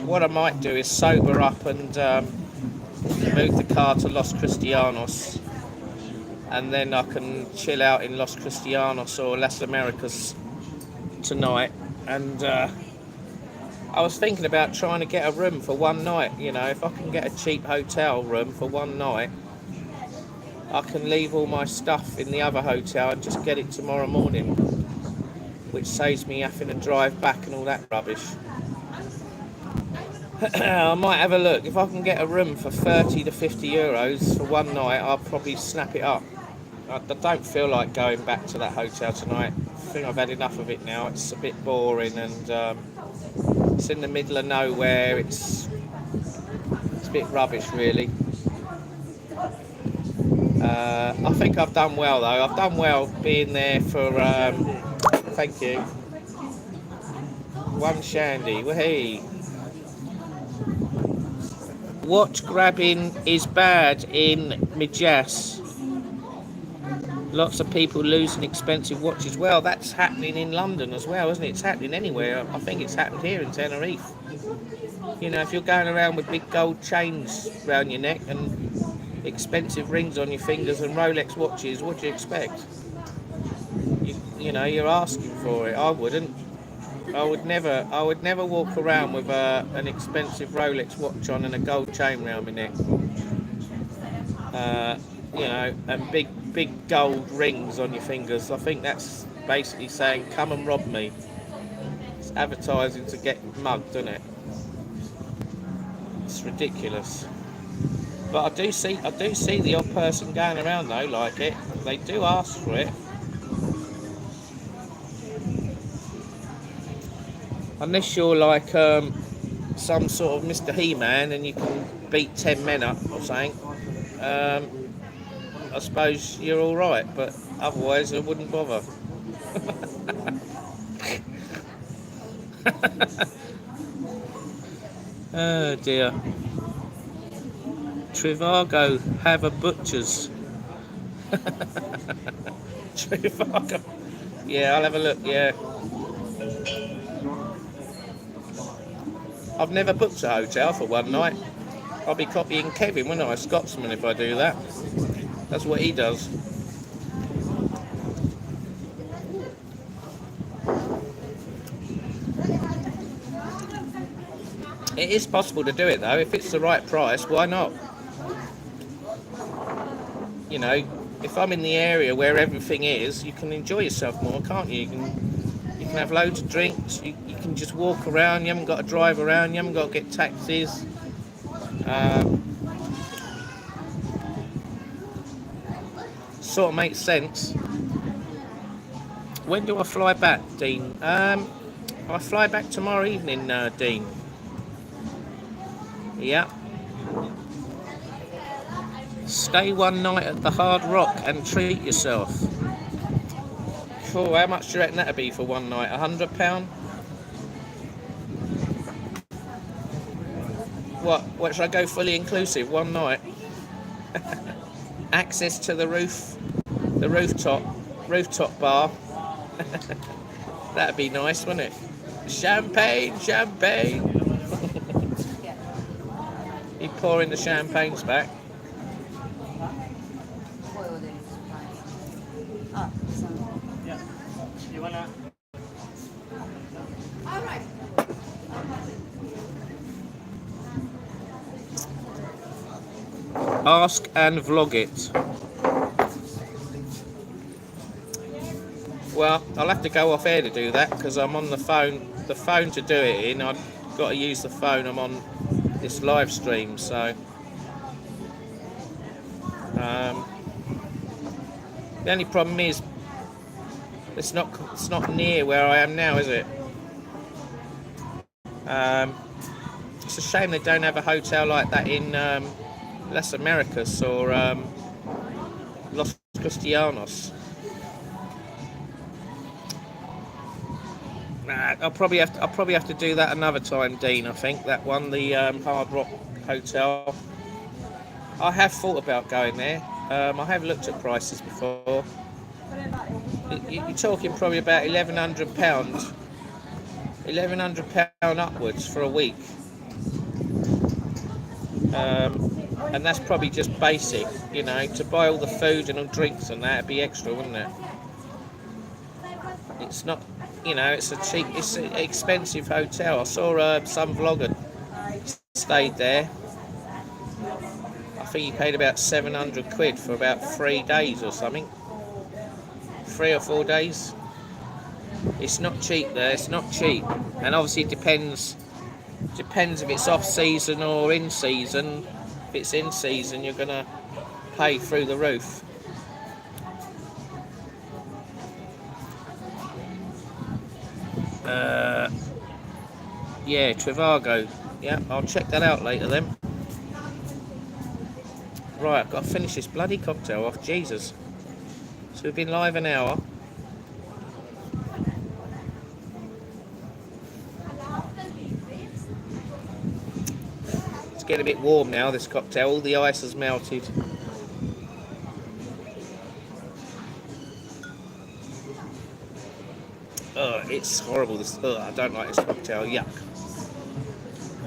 What I might do is sober up and move the car to Los Cristianos, and then I can chill out in Los Cristianos or Las Americas tonight. And I was thinking about trying to get a room for one night. You know, if I can get a cheap hotel room for one night, I can leave all my stuff in the other hotel and just get it tomorrow morning, which saves me having to drive back and all that rubbish. I might have a look. If I can get a room for €30 to €50 for one night, I'll probably snap it up. I don't feel like going back to that hotel tonight. I think I've had enough of it now. It's a bit boring, and it's in the middle of nowhere. It's a bit rubbish, really. I think I've done well, though. I've done well being there for... thank you. One shandy. Wahey. Watch grabbing is bad in Mijas. Lots of people losing expensive watches. Well, that's happening in London as well, isn't it? It's happening anywhere. I think it's happened here in Tenerife. You know, if you're going around with big gold chains around your neck, and expensive rings on your fingers and Rolex watches, what do you expect? You know, you're asking for it. I wouldn't. I would never walk around with an expensive Rolex watch on and a gold chain round my neck. You know, and big gold rings on your fingers. I think that's basically saying, "Come and rob me." It's advertising to get mugged, isn't it? It's ridiculous. But I do see the odd person going around though like it. They do ask for it. Unless you're like some sort of Mr. He-Man and you can beat 10 men up or something, I suppose you're all right. But otherwise, I wouldn't bother. Oh dear. Trivago have a butcher's. Trivago. Yeah, I'll have a look. Yeah. I've never booked a hotel for one night. I'll be copying Kevin, won't I? Scotsman, if I do that. That's what he does. It is possible to do it though. If it's the right price, why not? You know, if I'm in the area where everything is, you can enjoy yourself more, can't you? You can have loads of drinks. You can just walk around. You haven't got to drive around. You haven't got to get taxis. Sort of makes sense. When do I fly back, Dean? I fly back tomorrow evening, Dean. Yeah. Stay one night at the Hard Rock and treat yourself. Oh, how much do you reckon that'd be for one night? £100? What should I go fully inclusive one night? Access to the rooftop bar. That'd be nice, wouldn't it? Champagne. You pour in the champagnes back. Yeah. You wanna? All right. Ask and vlog it. Well, I'll have to go off air to do that because I'm on the phone. The phone to do it in, I've got to use the phone. I'm on this live stream, so the only problem is it's not near where I am now, is it? It's a shame they don't have a hotel like that in Las Americas or Los Cristianos. I'll probably have to do that another time, Dean. I think that one, the Hard Rock Hotel. I have thought about going there. I have looked at prices before. You're talking probably about £1,100, £1,100 upwards for a week, and that's probably just basic. You know, to buy all the food and all drinks and that'd be extra, wouldn't it? It's not. You know, it's an expensive hotel. I saw some vlogger stayed there. I think he paid about 700 quid for about 3 days or something. 3 or 4 days. It's not cheap there. It's not cheap, and obviously it depends if it's off season or in season. If it's in season, you're gonna pay through the roof. Yeah, Trivago. Yeah, I'll check that out later then. Right, I've got to finish this bloody cocktail off. Jesus. So we've been live an hour. It's getting a bit warm now, this cocktail. All the ice has melted. It's horrible. I don't like this cocktail. Yuck.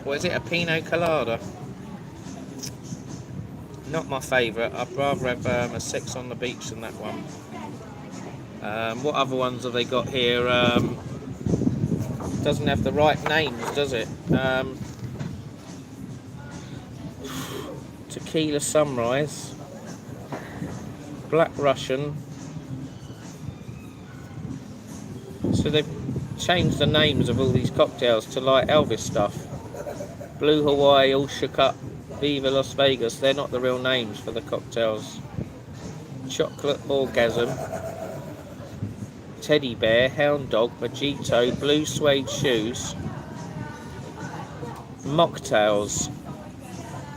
What is it? A pina colada? Not my favourite. I'd rather have a Sex on the Beach than that one. What other ones have they got here? Doesn't have the right names, does it? Tequila Sunrise, Black Russian. So they've changed the names of all these cocktails to like Elvis stuff. Blue Hawaii, All Shook Up, Viva Las Vegas. They're not the real names for the cocktails. Chocolate Orgasm, Teddy Bear, Hound Dog, Mojito, Blue Suede Shoes, Mocktails.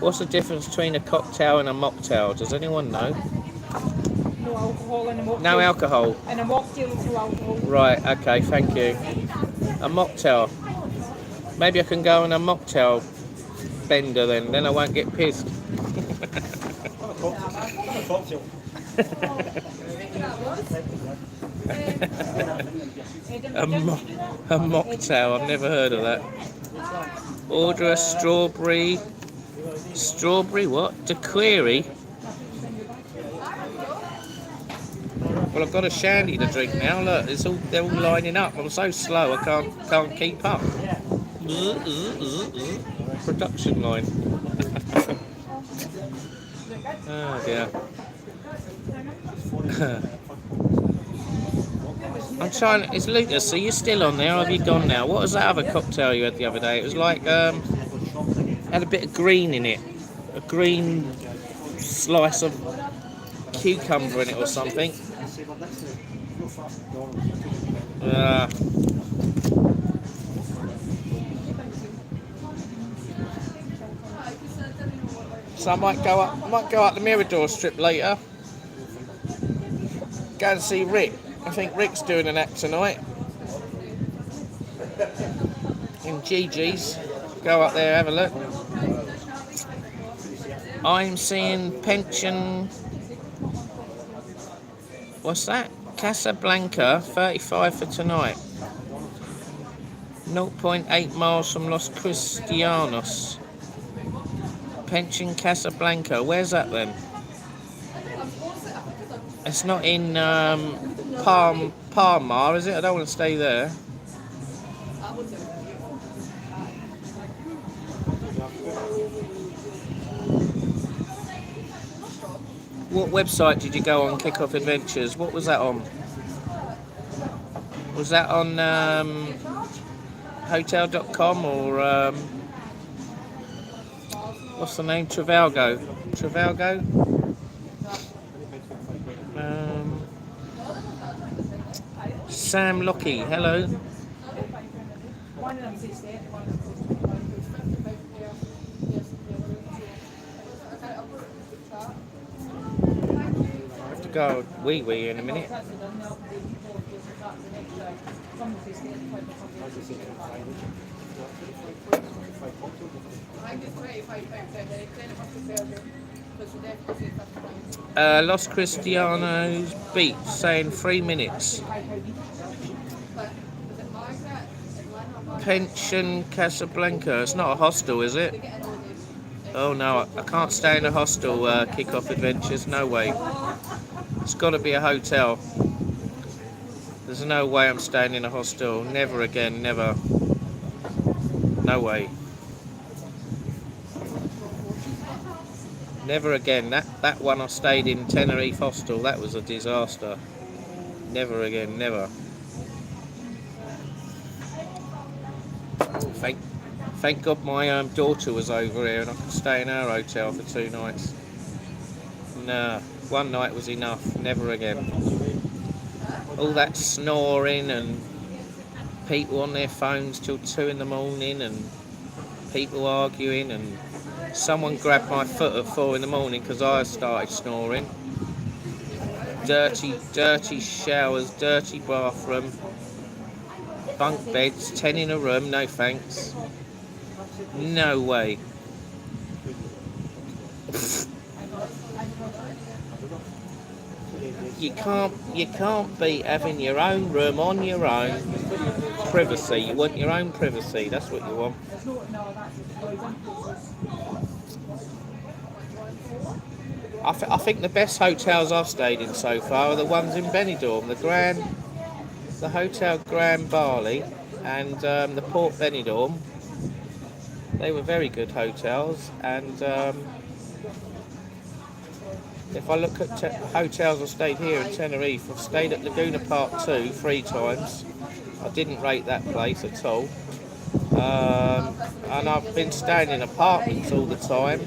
What's the difference between a cocktail and a mocktail? Does anyone know? No alcohol in a mocktail. No alcohol. In a mocktail, it's no alcohol. Right, okay, thank you. A mocktail. Maybe I can go on a mocktail bender then I won't get pissed. A mocktail, I've never heard of that. Order a strawberry what? Daiquiri? Well, I've got a shandy to drink now. Look, they're all lining up. I'm so slow, I can't keep up. Production line. Oh dear. I'm trying. It's Lucas. So you're still on there? Or have you gone now? What was that other cocktail you had the other day? It was like had a bit of green in it. A green slice of cucumber in it or something. So I might go up the Mirador strip later. Go and see Rick. I think Rick's doing an act tonight. In Gigi's. Go up there, have a look. I'm seeing Pension. What's that? Casablanca, 35 for tonight. 0.8 miles from Los Cristianos. Pension Casablanca. Where's that then? It's not in Palmar, is it? I don't want to stay there. What website did you go on, Kickoff Adventures? What was that on? Was that on hotel.com or what's the name? Trivago? Sam Lockie, hello. I have to go wee in a minute. Los Cristianos Beach, saying 3 minutes. Pension Casablanca. It's not a hostel, is it? Oh no, I can't stay in a hostel, Kickoff Adventures, no way. It's got to be a hotel. There's no way I'm staying in a hostel. Never again, never. No way. Never again. That one I stayed in, Tenerife hostel, that was a disaster. Never again, never. Thank God my daughter was over here and I could stay in her hotel for 2 nights. Nah, 1 night was enough, never again. All that snoring and people on their phones till 2 in the morning and people arguing, and someone grabbed my foot at 4 in the morning because I started snoring. Dirty showers, dirty bathroom, bunk beds, 10 in a room, no thanks. No way. You can't be having your own room on your own. Privacy. You want your own privacy. That's what you want. I think the best hotels I've stayed in so far are the ones in Benidorm. The Hotel Grand Bali and the Port Benidorm. They were very good hotels. And if I look at hotels I've stayed here in Tenerife, I've stayed at Laguna Park 2 3 times. I didn't rate that place at all. And I've been staying in apartments all the time.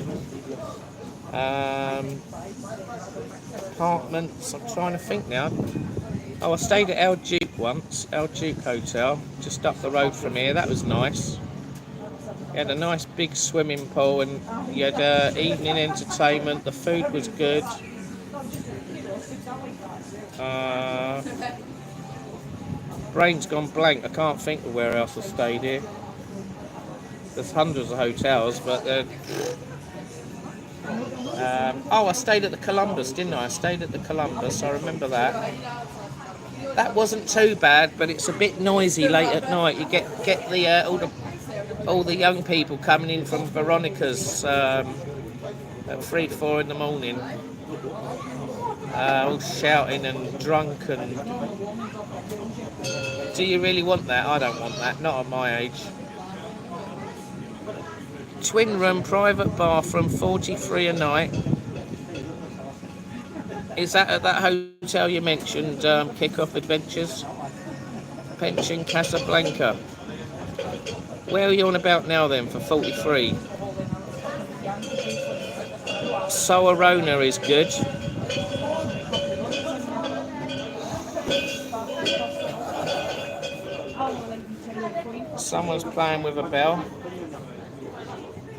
Apartments, I'm trying to think now. Oh, I stayed at El Duke once, El Duke Hotel, just up the road from here. That was nice. You had a nice big swimming pool and you had evening entertainment. The food was good. Brain's gone blank. I can't think of where else I stayed here. There's hundreds of hotels, but I stayed at the Columbus, didn't I? I stayed at the Columbus. I remember that. That wasn't too bad, but it's a bit noisy late at night. You get the all the young people coming in from Veronica's at 3-4 in the morning, all shouting and drunk. And do you really want that? I don't want that. Not at my age. Twin room, private bathroom, 43 a night. Is that at that hotel you mentioned, Kick-Off Adventures? Pension Casablanca. Where are you on about now then for 43? Soarona is good. Someone's playing with a bell.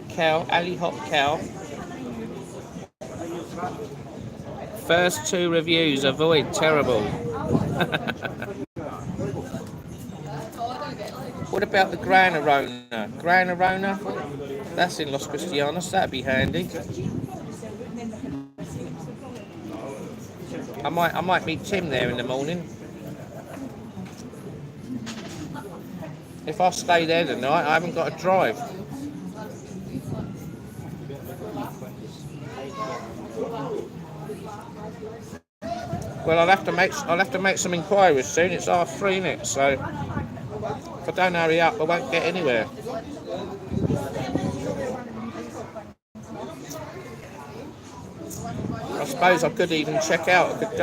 Cow, Ali Hot Cow. First 2 reviews, avoid terrible. What about the Gran Arona? Gran Arona? That's in Los Cristianos, that'd be handy. I might meet Tim there in the morning. If I stay there tonight, I haven't got to drive. Well, I'll have to make some inquiries soon. It's 3:30, isn't it? So if I don't hurry up, I won't get anywhere. I suppose I could even check out. I could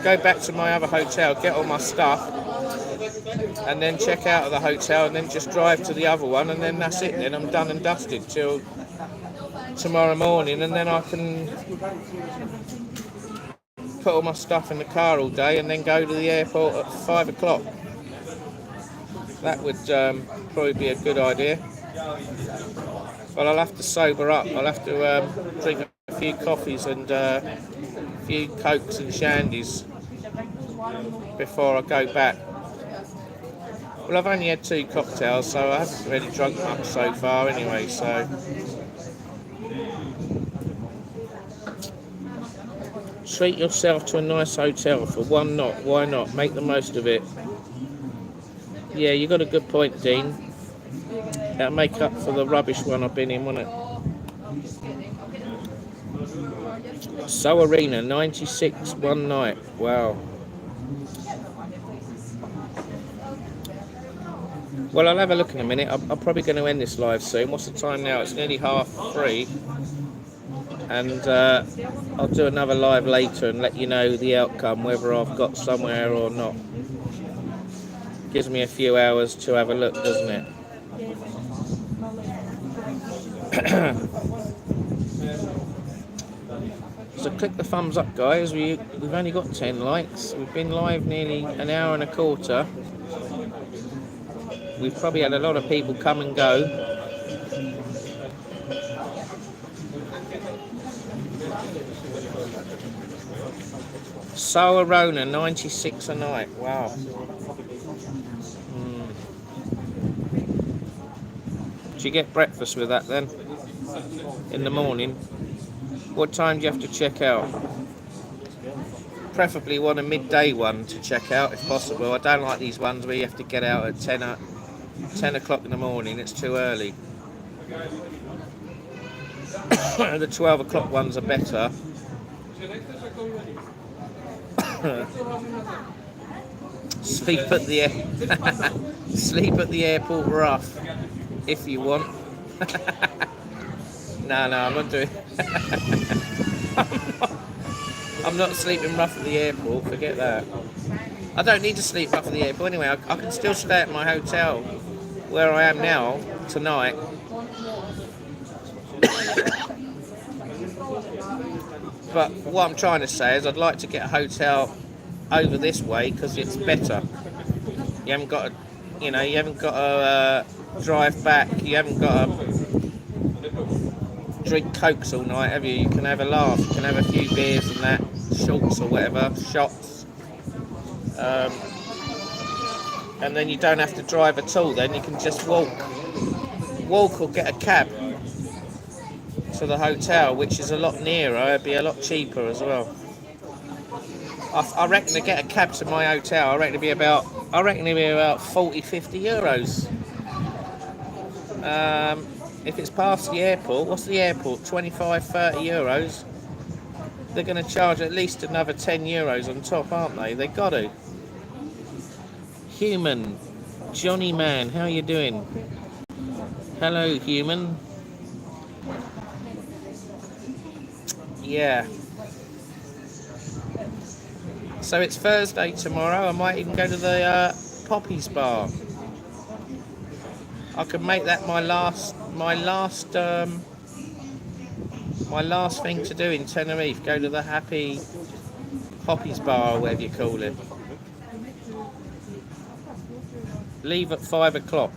go back to my other hotel, get all my stuff, and then check out of the hotel, and then just drive to the other one, and then that's it. Then I'm done and dusted till tomorrow morning, and then I can put all my stuff in the car all day and then go to the airport at 5 o'clock. That would probably be a good idea. But I'll have to sober up. I'll have to drink a few coffees and a few cokes and shandies before I go back. Well, I've only had 2 cocktails, so I haven't really drunk much so far anyway, so... Treat yourself to a nice hotel for one night. Why not? Make the most of it. Yeah, you got a good point, Dean. That'll make up for the rubbish one I've been in, won't it? So Arena, 96 one night. Wow. Well, I'll have a look in a minute. I'm probably going to end this live soon. What's the time now? It's nearly 3:30. And I'll do another live later and let you know the outcome, whether I've got somewhere or not. Gives me a few hours to have a look, doesn't it? So click the thumbs up, guys. We've only got 10 likes. We've been live nearly an hour and a quarter. We've probably had a lot of people come and go. Soarona, 96 a night. Wow. Do you get breakfast with that then? In the morning? What time do you have to check out? Preferably want a midday one to check out if possible. I don't like these ones where you have to get out at 10 o'clock in the morning. It's too early. The 12 o'clock ones are better. Sleep at the sleep at the airport rough, if you want. No, I'm not doing. I'm not sleeping rough at the airport. Forget that. I don't need to sleep rough at the airport anyway. I can still stay at my hotel where I am now tonight. But what I'm trying to say is I'd like to get a hotel over this way because it's better. You haven't got to, you haven't got to drive back. You haven't got to drink cokes all night, have you? You can have a laugh. You can have a few beers and that, shorts or whatever, shots. And then you don't have to drive at all. Then you can just walk or get a cab to the hotel, which is a lot nearer. It'd be a lot cheaper as well. I reckon to get a cab to my hotel, I reckon it'd be about 40-50 euros. If it's past the airport, what's the airport? 25-30 euros. They're going to charge at least another 10 euros on top, aren't they? They got to. Human, Johnny Man, how you doing? Hello, human. Yeah. So it's Thursday tomorrow. I might even go to the Poppies Bar. I could make that my last thing to do in Tenerife. Go to the Happy Poppies Bar, or whatever you call it. Leave at 5 o'clock,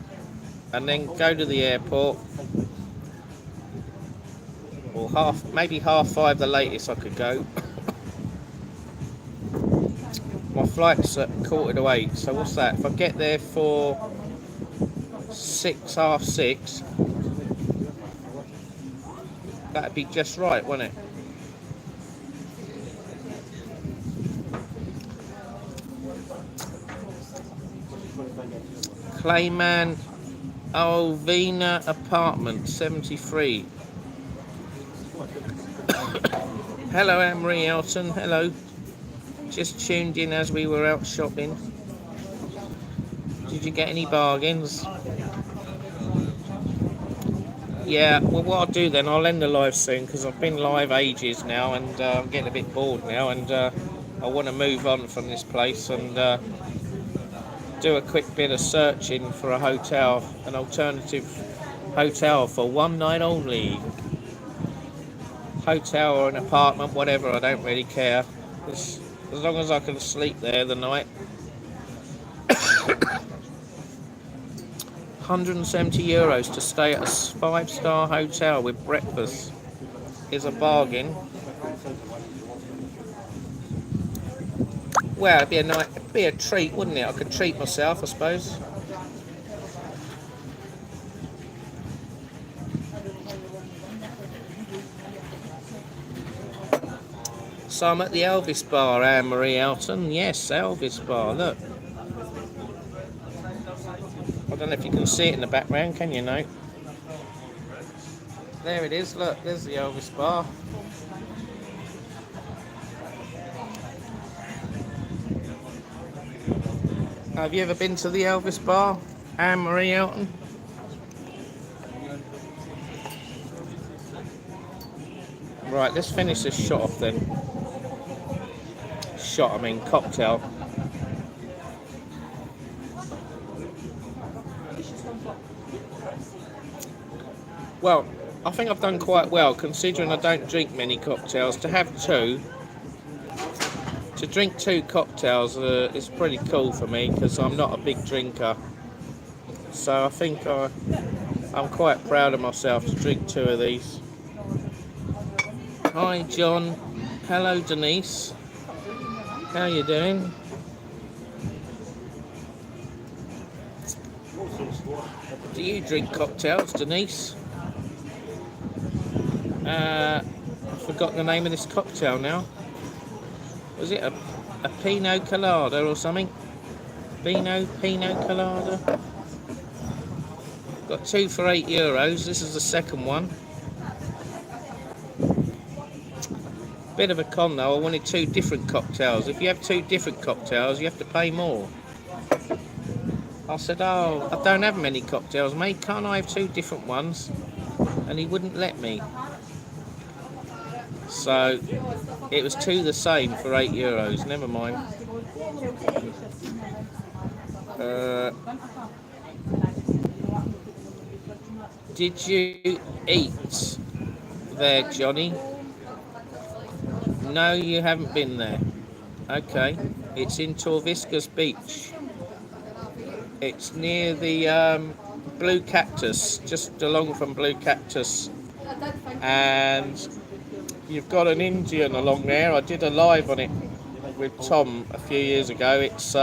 and then go to the airport, or maybe half 5 the latest I could go. My flight's at 7:45, so what's that? If I get there for 6, half 6, that'd be just right, wouldn't it? Clayman Alvina Apartment 73. Hello, Anne-Marie Elton. Hello. Just tuned in as we were out shopping. Did you get any bargains? Yeah, well, what I'll do then, I'll end the live soon because I've been live ages now, and I'm getting a bit bored now, and I want to move on from this place and do a quick bit of searching for a hotel, an alternative hotel for one night only. Hotel or an apartment, whatever, I don't really care. As long as I can sleep there the night. 170 euros to stay at a 5-star hotel with breakfast is a bargain. Well, it'd be a treat, wouldn't it? I could treat myself, I suppose. So I'm at the Elvis Bar, Anne-Marie Elton. Yes, Elvis Bar, look. I don't know if you can see it in the background, can you, no? There it is, look, there's the Elvis Bar. Have you ever been to the Elvis Bar, Anne-Marie Elton? Right, let's finish this shot off then. Cocktail. Well, I think I've done quite well considering I don't drink many cocktails. To have two, to drink 2 cocktails is pretty cool for me because I'm not a big drinker. So I think I'm quite proud of myself to drink 2 of these. Hi John, hello Denise, how you doing? Do you drink cocktails, Denise? I forgot the name of this cocktail now. Was it a Pinot Colada or something? Pinot Colada? Got 2 for 8 euros, this is the second one. Bit of a con though, I wanted 2 different cocktails. If you have 2 different cocktails, you have to pay more. I said, oh, I don't have many cocktails, mate. Can't I have 2 different ones? And he wouldn't let me. So it was 2 the same for €8. Never mind. Did you eat there, Johnny? No, you haven't been there. Okay. It's in Torviscus Beach. It's near the Blue Cactus, just along from Blue Cactus. And you've got an Indian along there. I did a live on it with Tom a few years ago. It's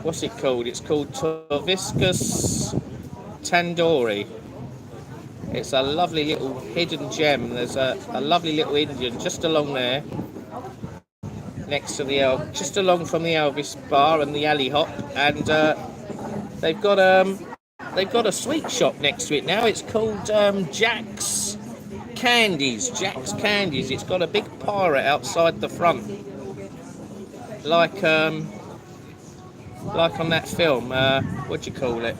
what's it called? It's called Torviscus Tandoori. It's a lovely little hidden gem. There's a lovely little Indian just along there, next to just along from the Elvis Bar and the Alley Hop, and they've got a sweet shop next to it now. It's called Jack's Candies. Jack's Candies. It's got a big pirate outside the front, like on that film. What do you call it?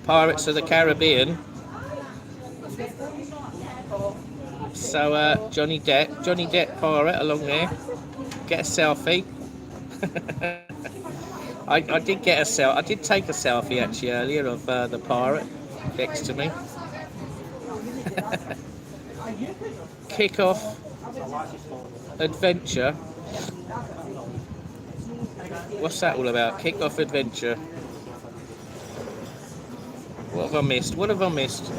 Pirates of the Caribbean. So Johnny Depp pirate along there. Get a selfie. I did get a selfie. I did take a selfie actually earlier of the pirate next to me. Kick-off adventure. What's that all about? Kick-off adventure. What have I missed?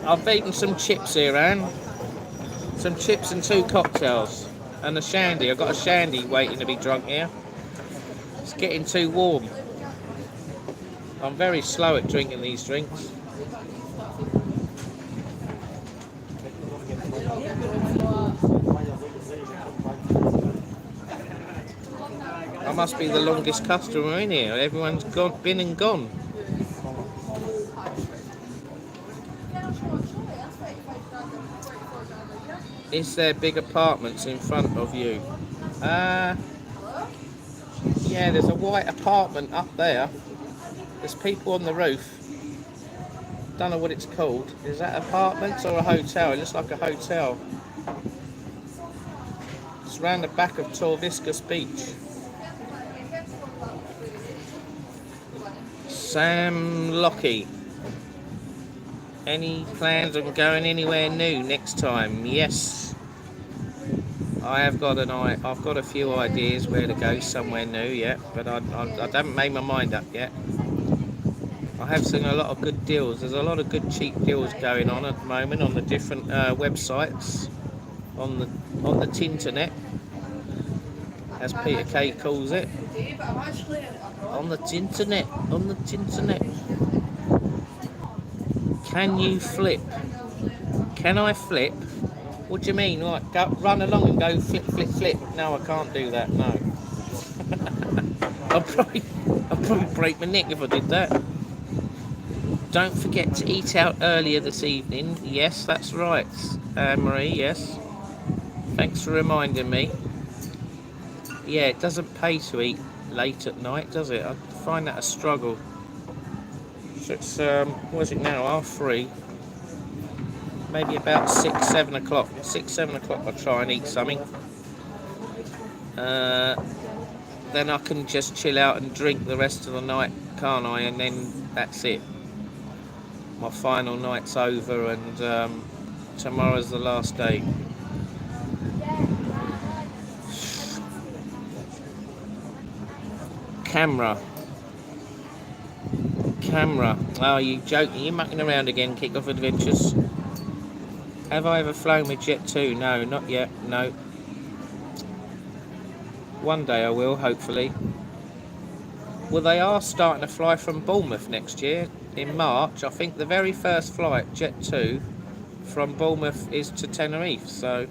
I've eaten some chips here, Anne. Some chips and 2 cocktails. And a shandy. I've got a shandy waiting to be drunk here. It's getting too warm. I'm very slow at drinking these drinks. I must be the longest customer in here. Everyone's been and gone. Is there big apartments in front of you? Yeah, there's a white apartment up there. There's people on the roof. Don't know what it's called. Is that apartments or a hotel? It looks like a hotel. It's around the back of Torviscus Beach. Sam Lockie. Any plans on going anywhere new next time? Yes. I've got a few ideas where to go somewhere new yet, but I haven't made my mind up yet. I have seen a lot of good deals. There's a lot of good cheap deals going on at the moment on the different websites, on the Tinternet, as Peter Kay calls it. On the Tinternet. Can you flip? Can I flip? What do you mean? Like, run along and go flip, flip, flip? No, I can't do that. No. I'll probably break my neck if I did that. Don't forget to eat out earlier this evening. Yes, that's right, Marie. Yes. Thanks for reminding me. Yeah, it doesn't pay to eat late at night, does it? I find that a struggle. So it's what is it now? 3:30. Maybe about 6, 7 o'clock. 6, 7 o'clock I'll try and eat something. Then I can just chill out and drink the rest of the night, can't I? And then that's it. My final night's over, and tomorrow's the last day. Camera. Oh, you joking? You're mucking around again, Kick-Off Adventures. Have I ever flown with Jet 2? No, not yet. No. One day I will, hopefully. Well, they are starting to fly from Bournemouth next year in March. I think the very first flight, Jet 2, from Bournemouth is to Tenerife. So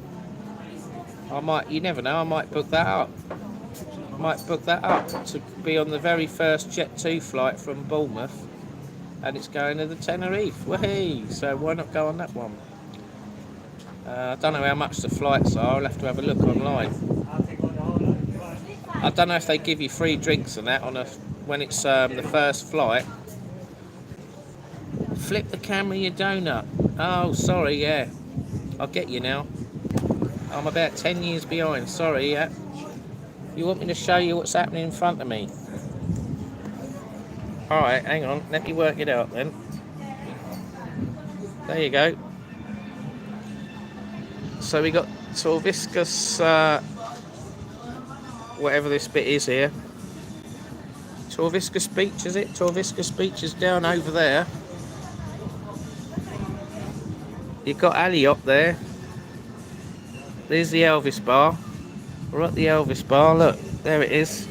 I might, you never know, I might book that up. To be on the very first Jet 2 flight from Bournemouth and it's going to the Tenerife. Wahey! So why not go on that one? I don't know how much the flights are. I'll have to have a look online. I don't know if they give you free drinks and that on when it's the first flight. Flip the camera, you donut. Oh, sorry, yeah. I'll get you now. I'm about 10 years behind. Sorry, yeah. You want me to show you what's happening in front of me? Alright, hang on. Let me work it out then. There you go. So we got Torviscus, whatever this bit is here. Torviscus Beach, is it? Torviscus Beach is down over there. You've got Ali up there. There's the Elvis Bar. We're at the Elvis Bar, look, there it is.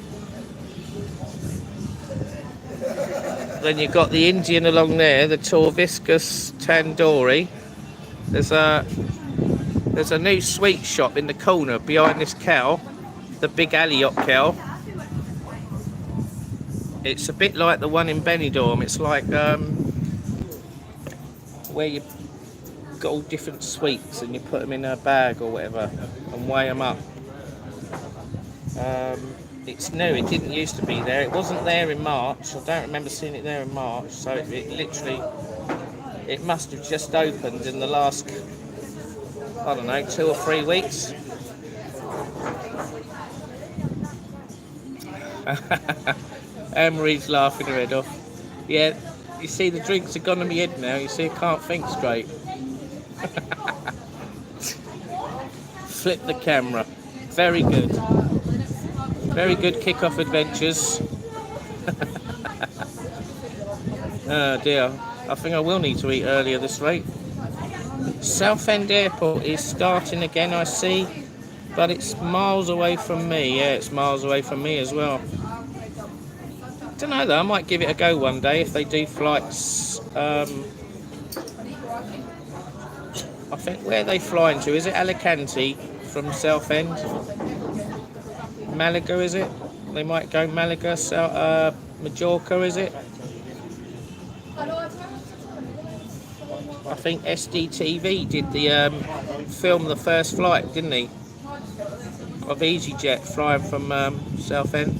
Then you've got the Indian along there, the Torviscus Tandoori. There's a new sweet shop in the corner behind this cow, the big Alliot cow. It's a bit like the one in Benidorm. It's like where you got all different sweets and you put them in a bag or whatever and weigh them up. It's new. It didn't used to be there. It wasn't there in March. I don't remember seeing it there in March. So it literally, it must have just opened in the last, I don't know, 2 or 3 weeks. Anne-Marie's laughing her head off. Yeah, you see the drinks have gone to my head now. You see I can't think straight. Flip the camera. Very good. Very good kick-off adventures. Oh dear. I think I will need to eat earlier this rate. Southend Airport is starting again, I see. But it's miles away from me. Yeah, it's miles away from me as well. Don't know though, I might give it a go one day if they do flights. I think, where are they flying to? Is it Alicante from Southend? Malaga, is it? They might go Malaga, Majorca, is it? I think SDTV did the film the first flight, didn't he? Of EasyJet flying from Southend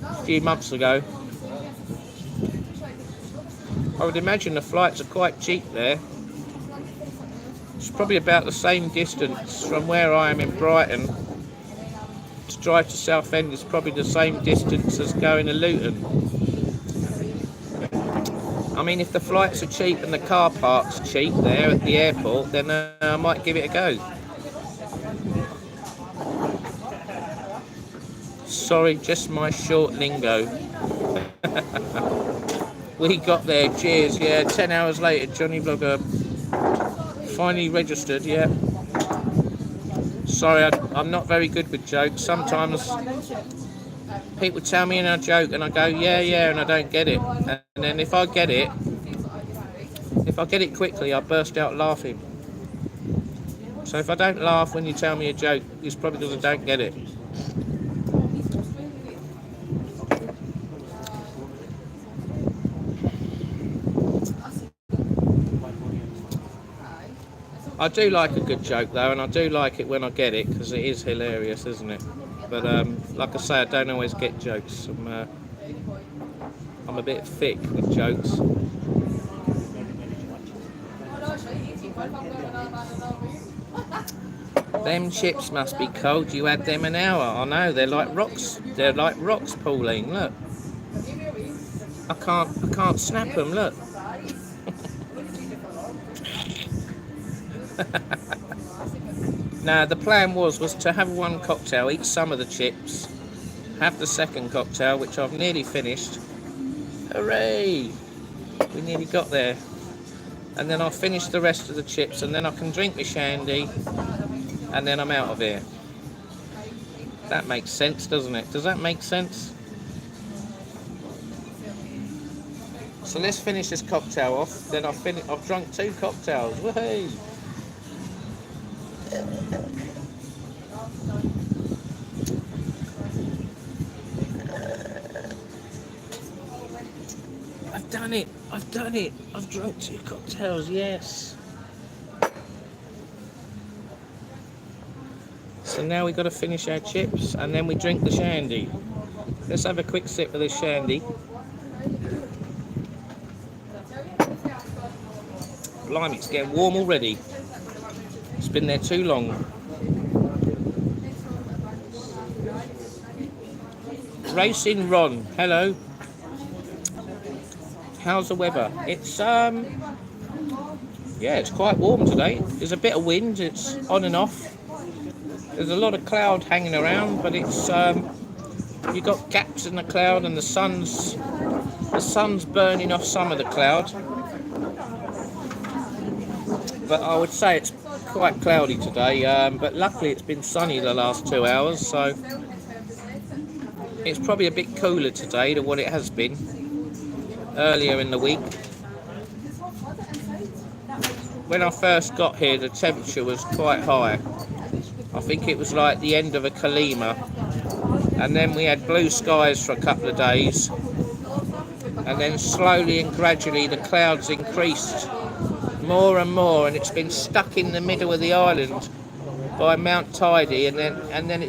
a few months ago. I would imagine the flights are quite cheap there. It's probably about the same distance from where I am in Brighton. To drive to Southend is probably the same distance as going to Luton. I mean, if the flights are cheap and the car park's cheap there at the airport, then I might give it a go. Sorry, just my short lingo. We got there, cheers, yeah, 10 hours later, Johnny Vlogger finally registered, yeah. Sorry, I'm not very good with jokes. Sometimes people tell me a joke and I go, yeah, and I don't get it. And then if I get it quickly, I burst out laughing. So if I don't laugh when you tell me a joke, it's probably because I don't get it. I do like a good joke though, and I do like it when I get it, because it is hilarious, isn't it? But like I say, I don't always get jokes. I'm a bit thick with jokes. Them chips must be cold. You had them an hour. I know, they're like rocks. They're like rocks, Pauline. Look, I can't snap them. Look. Now the plan was to have one cocktail, eat some of the chips, have the second cocktail, which I've nearly finished. Hooray! We nearly got there. And then I'll finish the rest of the chips, and then I can drink my shandy, and then I'm out of here. That makes sense, doesn't it? Does that make sense? So let's finish this cocktail off. Then I've drunk 2 cocktails. Woohoo! done it. I've done it. I've drunk 2 cocktails, yes. So now we've got to finish our chips and then we drink the shandy. Let's have a quick sip of this shandy. Blimey, it's getting warm already. It's been there too long. Racing Ron, hello. How's the weather? It's yeah, it's quite warm today. There's a bit of wind, it's on and off. There's a lot of cloud hanging around, but it's you've got gaps in the cloud and the sun's burning off some of the cloud. But I would say it's quite cloudy today, but luckily it's been sunny the last 2 hours, so it's probably a bit cooler today than what it has been earlier in the week. When I first got here, the temperature was quite high. I think it was like the end of a Kalima, and then we had blue skies for a couple of days, and then slowly and gradually the clouds increased more and more, and it's been stuck in the middle of the island by Mount Tidy, and then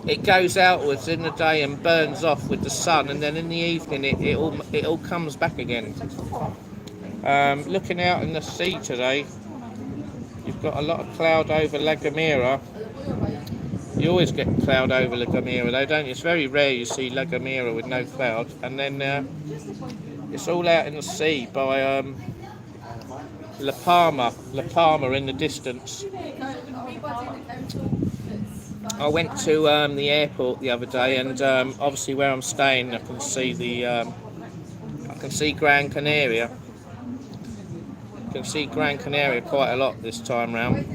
it goes outwards in the day and burns off with the sun, and then in the evening it all comes back again. Looking out in the sea today, you've got a lot of cloud over La Gomera. You always get cloud over La Gomera though, don't you? It's very rare you see La Gomera with no cloud. And then it's all out in the sea by La Palma in the distance. I went to the airport the other day, and obviously where I'm staying, I can see Gran Canaria. You can see Gran Canaria quite a lot this time round.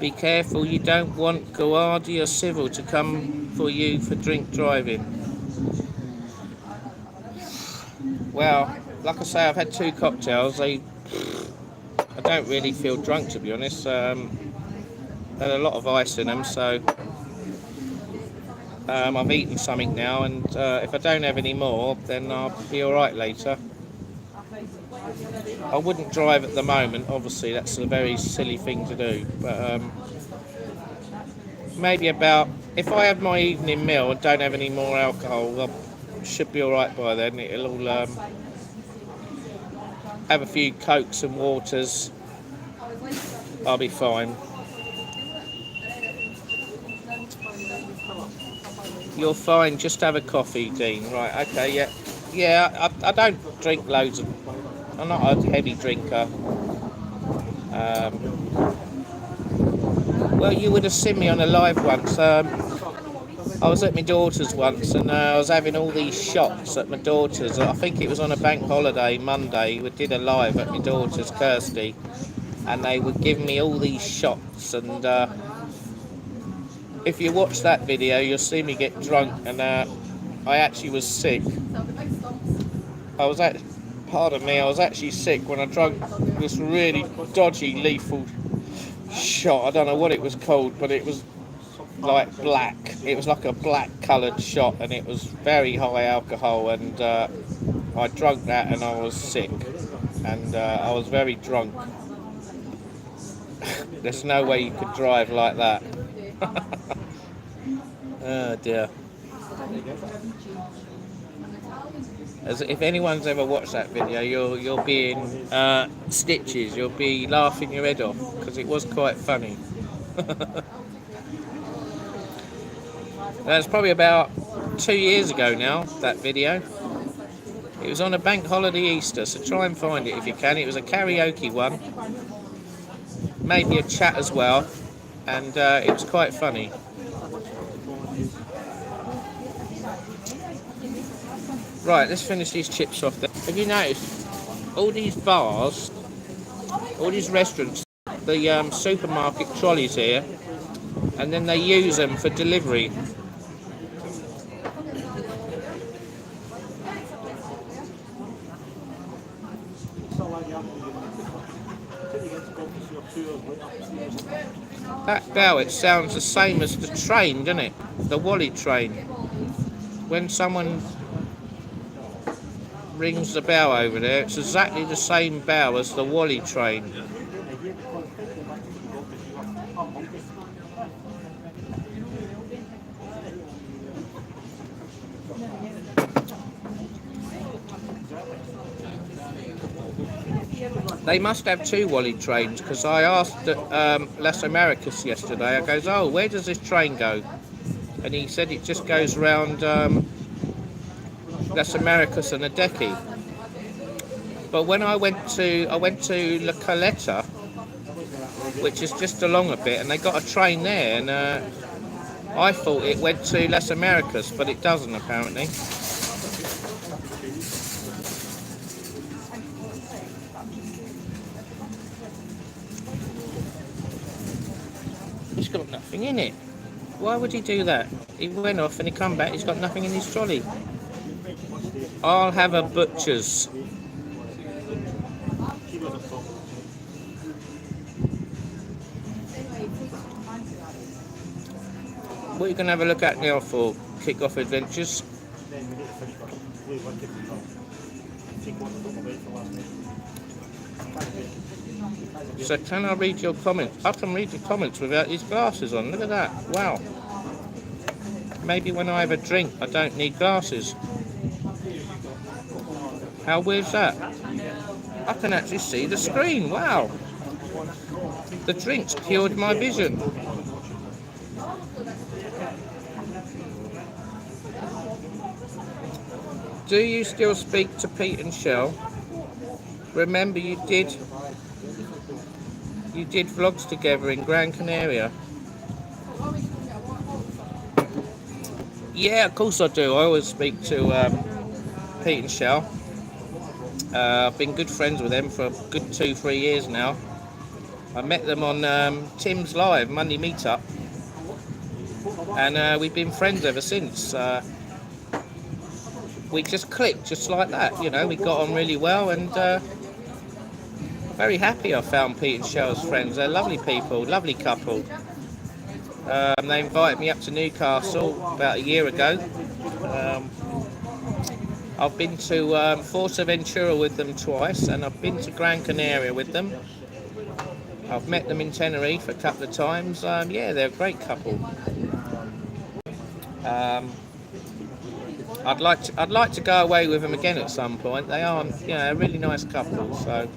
Be careful, you don't want Guardia Civil to come for you for drink driving. Well, like I say, I've had 2 cocktails. I don't really feel drunk, to be honest. Had a lot of ice in them, so I've eaten something now, and if I don't have any more, then I'll be alright later. I wouldn't drive at the moment, obviously, that's a very silly thing to do, but maybe if I have my evening meal and don't have any more alcohol, I should be alright by then. It'll all have a few cokes and waters, I'll be fine. You're fine, just have a coffee, Dean. Right, okay, yeah, I don't drink loads of, I'm not a heavy drinker. Well, you would have seen me on a live once. I was at my daughter's once, and I was having all these shots at my daughter's. I think it was on a bank holiday, Monday. We did a live at my daughter's, Kirsty, and they would give me all these shots. And if you watch that video, you'll see me get drunk, and I actually was sick. I was actually sick when I drank this really dodgy, lethal shot. I don't know what it was called, but it was like black. It was like a black coloured shot, and it was very high alcohol, and I drank that and I was sick, and I was very drunk. There's no way you could drive like that. Oh dear. If anyone's ever watched that video, you'll be in stitches. You'll be laughing your head off, because it was quite funny. That's probably about 2 years ago now, that video. It was on a bank holiday Easter, so try and find it if you can. It was a karaoke one, maybe a chat as well, and it was quite funny. Right, let's finish these chips off there. Have you noticed all these bars, all these restaurants, the supermarket trolleys here, and then they use them for delivery? That bell, it sounds the same as the train, doesn't it? The Wally train. When someone rings the bell over there. It's exactly the same bell as the Wally train. They must have two Wally trains, because I asked Las Americas yesterday. I goes, oh, where does this train go? And he said it just goes around Las Americas and Adeje. But when I went to La Caleta, which is just along a bit, and they got a train there, and I thought it went to Las Americas, but it doesn't apparently. He's got nothing in it. Why would he do that? He went off and he come back, he's got nothing in his trolley. I'll have a butcher's. What are you going to have a look at now for kick-off adventures? So can I read your comments? I can read the comments without these glasses on. Look at that. Wow. Maybe when I have a drink I don't need glasses. How weird's that? I can actually see the screen. Wow. The drink's cured my vision. Do you still speak to Pete and Shell? Remember you did vlogs together in Gran Canaria. Yeah, of course I do. I always speak to Pete and Shell. I've been good friends with them for a good 2-3 years now. I met them on Tim's Live Monday Meetup, and we've been friends ever since. We just clicked just like that, you know. We got on really well, and very happy I found Pete and Shell's friends. They're lovely people, lovely couple. They invited me up to Newcastle about a year ago. I've been to Fuerteventura with them twice, and I've been to Gran Canaria with them. I've met them in Tenerife a couple of times. Yeah, they're a great couple. I'd like to go away with them again at some point. They are, you know, a really nice couple. So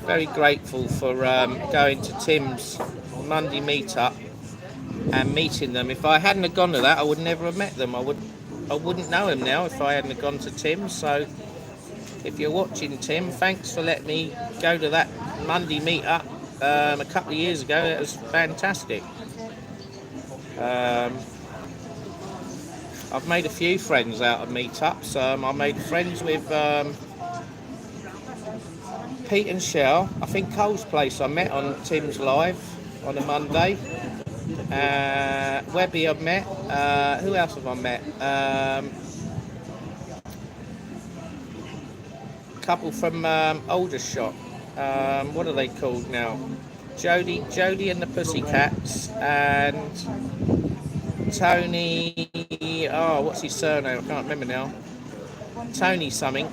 very grateful for going to Tim's Monday meetup and meeting them. If I hadn't have gone to that, I would never have met them. I wouldn't know him now if I hadn't have gone to Tim's. So if you're watching, Tim, thanks for letting me go to that Monday meetup a couple of years ago. It was fantastic. I've made a few friends out of meetups. I made friends with Pete and Shell. I think Cole's place I met on Tim's Live on a Monday. Webby I've met. Who else have I met? Couple from Aldershot. What are they called now? Jody and the Pussycats, and Tony. Oh, what's his surname? I can't remember now. Tony something.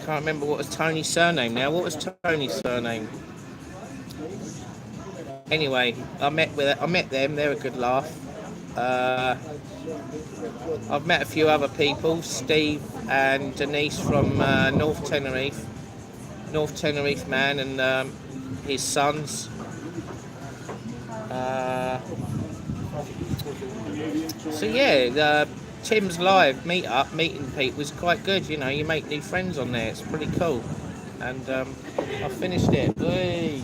Can't remember what was Tony's surname now. What was Tony's surname? Anyway, I met them. They're a good laugh. I've met a few other people, Steve and Denise from North Tenerife man, and his sons. So yeah, Tim's Live meeting Pete was quite good. You know, you make new friends on there. It's pretty cool. And I finished it. Whee!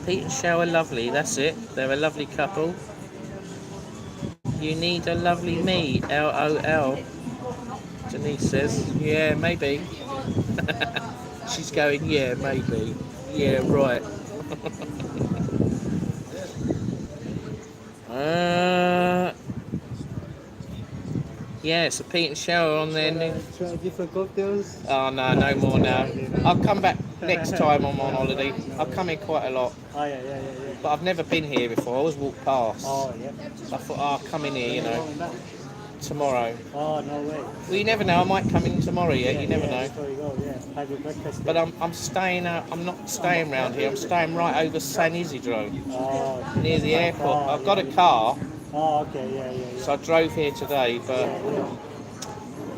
Pete and Shell are lovely, that's it. They're a lovely couple. You need a lovely me, LOL. Denise says, yeah, maybe. She's going, yeah, maybe. Yeah, right. Yeah, it's a Pete and Cheryl on there. Try different cocktails. Oh no, no more now. I'll come back next time I'm on holiday. I come here quite a lot, Oh yeah. but I've never been here before. I always walk past. Oh yeah. So I thought, oh, I'll come in here, you know, Going back? tomorrow. Oh no way. Well, you never know. I might come in tomorrow. Yeah, you never know. Before you go, yeah. Have your breakfast. But I'm staying out. I'm not staying round here. I'm staying right over San Isidro, Oh. near the airport. Oh, I've got a yeah. car, Oh okay. Yeah. so I drove here today. But Yeah.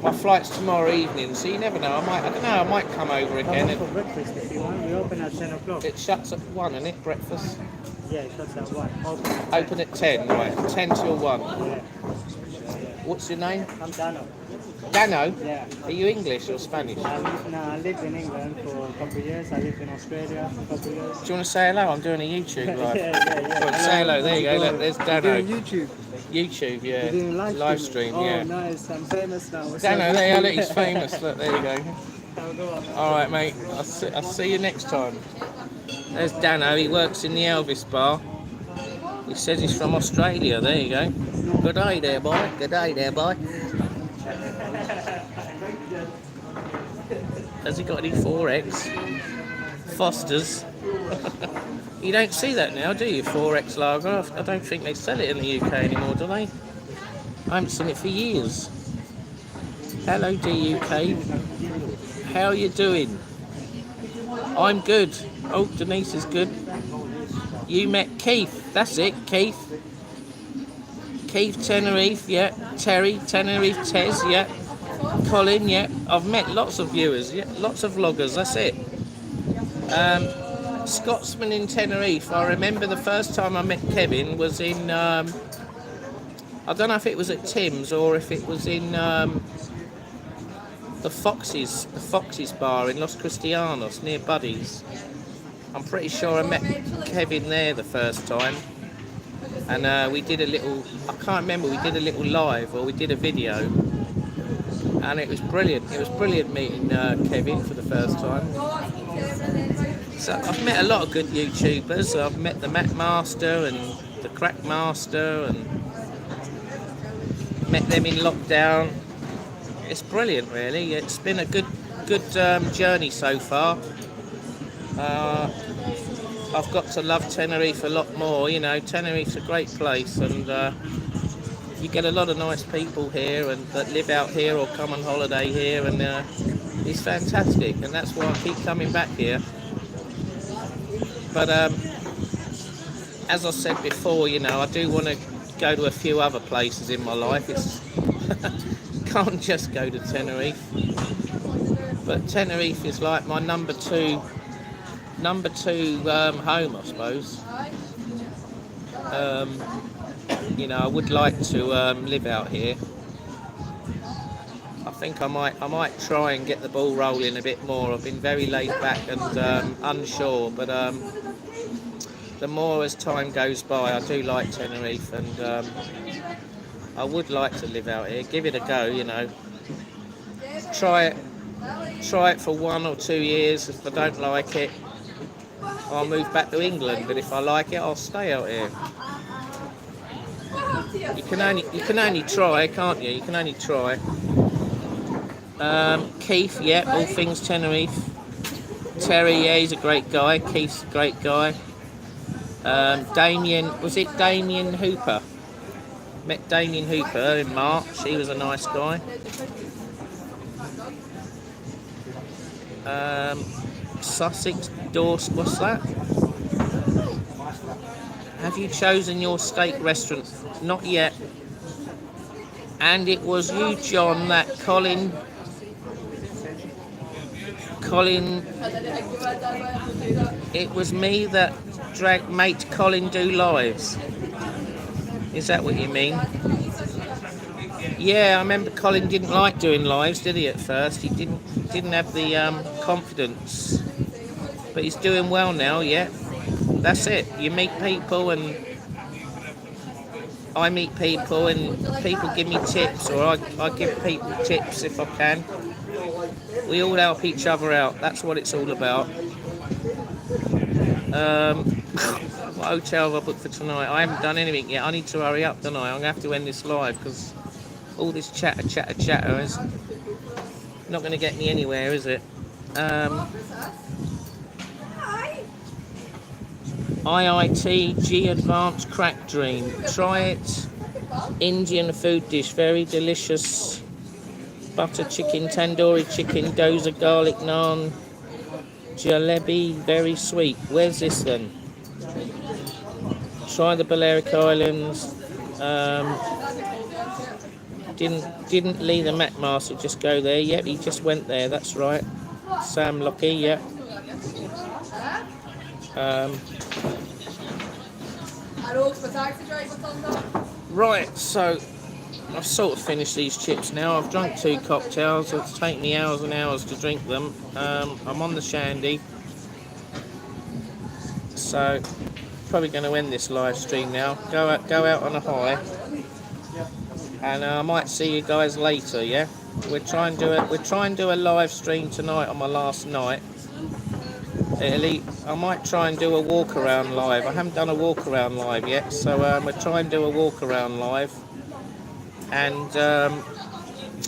my flight's tomorrow evening, so you never know. I don't know. I might come over Come again. on for breakfast if you want. We open at 10 o'clock. It shuts at 1, isn't it? Breakfast. Yeah, it shuts at 1. Open at 10, right? 10 till 1. Yeah. What's your name? I'm Dano. Dano? Yeah. Are you English or Spanish? I lived in England for a couple of years. I lived in Australia for a couple of years. Do you want to say hello? I'm doing a YouTube live. yeah. Go on, say hello. There you go. Look, there's You're Dano. doing YouTube. YouTube, yeah. You're doing live stream, Oh, yeah. nice. I'm famous now. What's Dano, up? there you go. Look, he's famous. Look, there you go. Have a good one. All right, mate. I'll see you next time. There's Dano. He works in the Elvis Bar. He says he's from Australia. There you go. Good day there, boy. Good day there, boy. Has he got any 4X? Foster's. You don't see that now, do you? 4X lager. I don't think they sell it in the UK anymore, do they? I haven't seen it for years. Hello, DUK. How are you doing? I'm good. Oh, Denise is good. You met Keith. That's it, Keith. Keith, Tenerife, yeah. Terry, Tenerife, Tez, yeah. Colin, yeah. I've met lots of viewers, yeah. Lots of vloggers, that's it. Scotsman in Tenerife. I remember the first time I met Kevin was in, I don't know if it was at Tim's or if it was in the Foxes Bar in Los Cristianos near Buddy's. I'm pretty sure I met Kevin there the first time. And we did a little, I can't remember, we did a little live or we did a video. And it was brilliant. It was brilliant meeting Kevin for the first time. So I've met a lot of good YouTubers. I've met the Mac Master and the Crack Master and met them in lockdown. It's brilliant, really. It's been a good journey so far. I've got to love Tenerife a lot more. You know, Tenerife's a great place, and you get a lot of nice people here and that live out here or come on holiday here, and it's fantastic, and that's why I keep coming back here. But as I said before, you know, I do want to go to a few other places in my life. It's can't just go to Tenerife, but Tenerife is like my number two home, I suppose. You know, I would like to live out here. I think I might try and get the ball rolling a bit more. I've been very laid back and unsure, but the more as time goes by, I do like Tenerife, and I would like to live out here. Give it a go, you know. Try it for 1 or 2 years. If I don't like it, I'll move back to England. But if I like it, I'll stay out here. You can only try, can't you? You can only try. Keith, yeah, all things Tenerife. Terry, yeah, he's a great guy. Keith's a great guy. Damien, was it Damien Hooper? Met Damien Hooper in March. He was a nice guy. Sussex Dorse, what's that? Have you chosen your steak restaurant? Not yet. And it was you, John, that Colin, it was me that made Colin do lives. Is that what you mean? Yeah, I remember Colin didn't like doing lives, did he, at first? He didn't have the confidence. But he's doing well now, yeah. That's it. You meet people and I meet people and people give me tips, or I give people tips if I can. We all help each other out. That's what it's all about. What hotel have I booked for tonight? I haven't done anything yet. I need to hurry up, don't I? I'm going to have to end this live because All this chatter is not going to get me anywhere, is it? IITG Advanced Crack Dream. Try it. Indian food dish, very delicious. Butter chicken, tandoori chicken, dosa garlic naan, jalebi, very sweet. Where's this then? Try the Balearic Islands. Didn't Lee the Macmaster just go there? Yep, he just went there. That's right. Sam Lockie. Yep. Right, so I've sort of finished these chips now. I've drunk 2 cocktails. It's taken me hours and hours to drink them. I'm on the shandy, so probably going to end this live stream now. Go out on a high, and I might see you guys later. Yeah, we're trying to do a live stream tonight on my last night. I might try and do a walk around live. I haven't done a walk around live yet, so we'll try and do a walk around live, and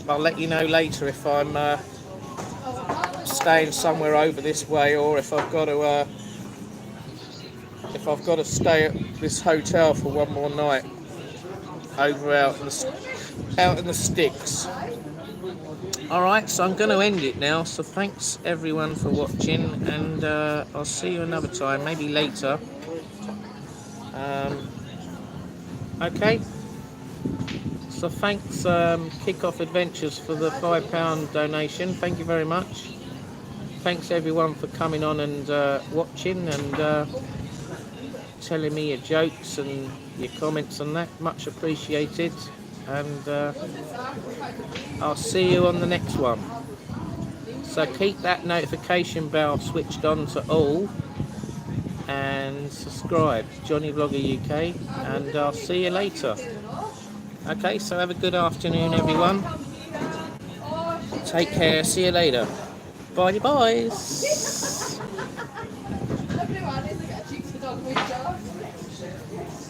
I'll let you know later if I'm staying somewhere over this way, or if I've got to stay at this hotel for one more night over out in the sticks. Alright, so I'm going to end it now, so thanks everyone for watching, and I'll see you another time, maybe later. Okay, so thanks Kickoff Adventures for the £5 donation, thank you very much. Thanks everyone for coming on and watching and telling me your jokes and your comments and that, much appreciated. And I'll see you on the next one. So keep that notification bell switched on to all and subscribe, Johnny Vlogger UK, and I'll see you later. Okay, so have a good afternoon everyone. Take care, see you later. Bye boys.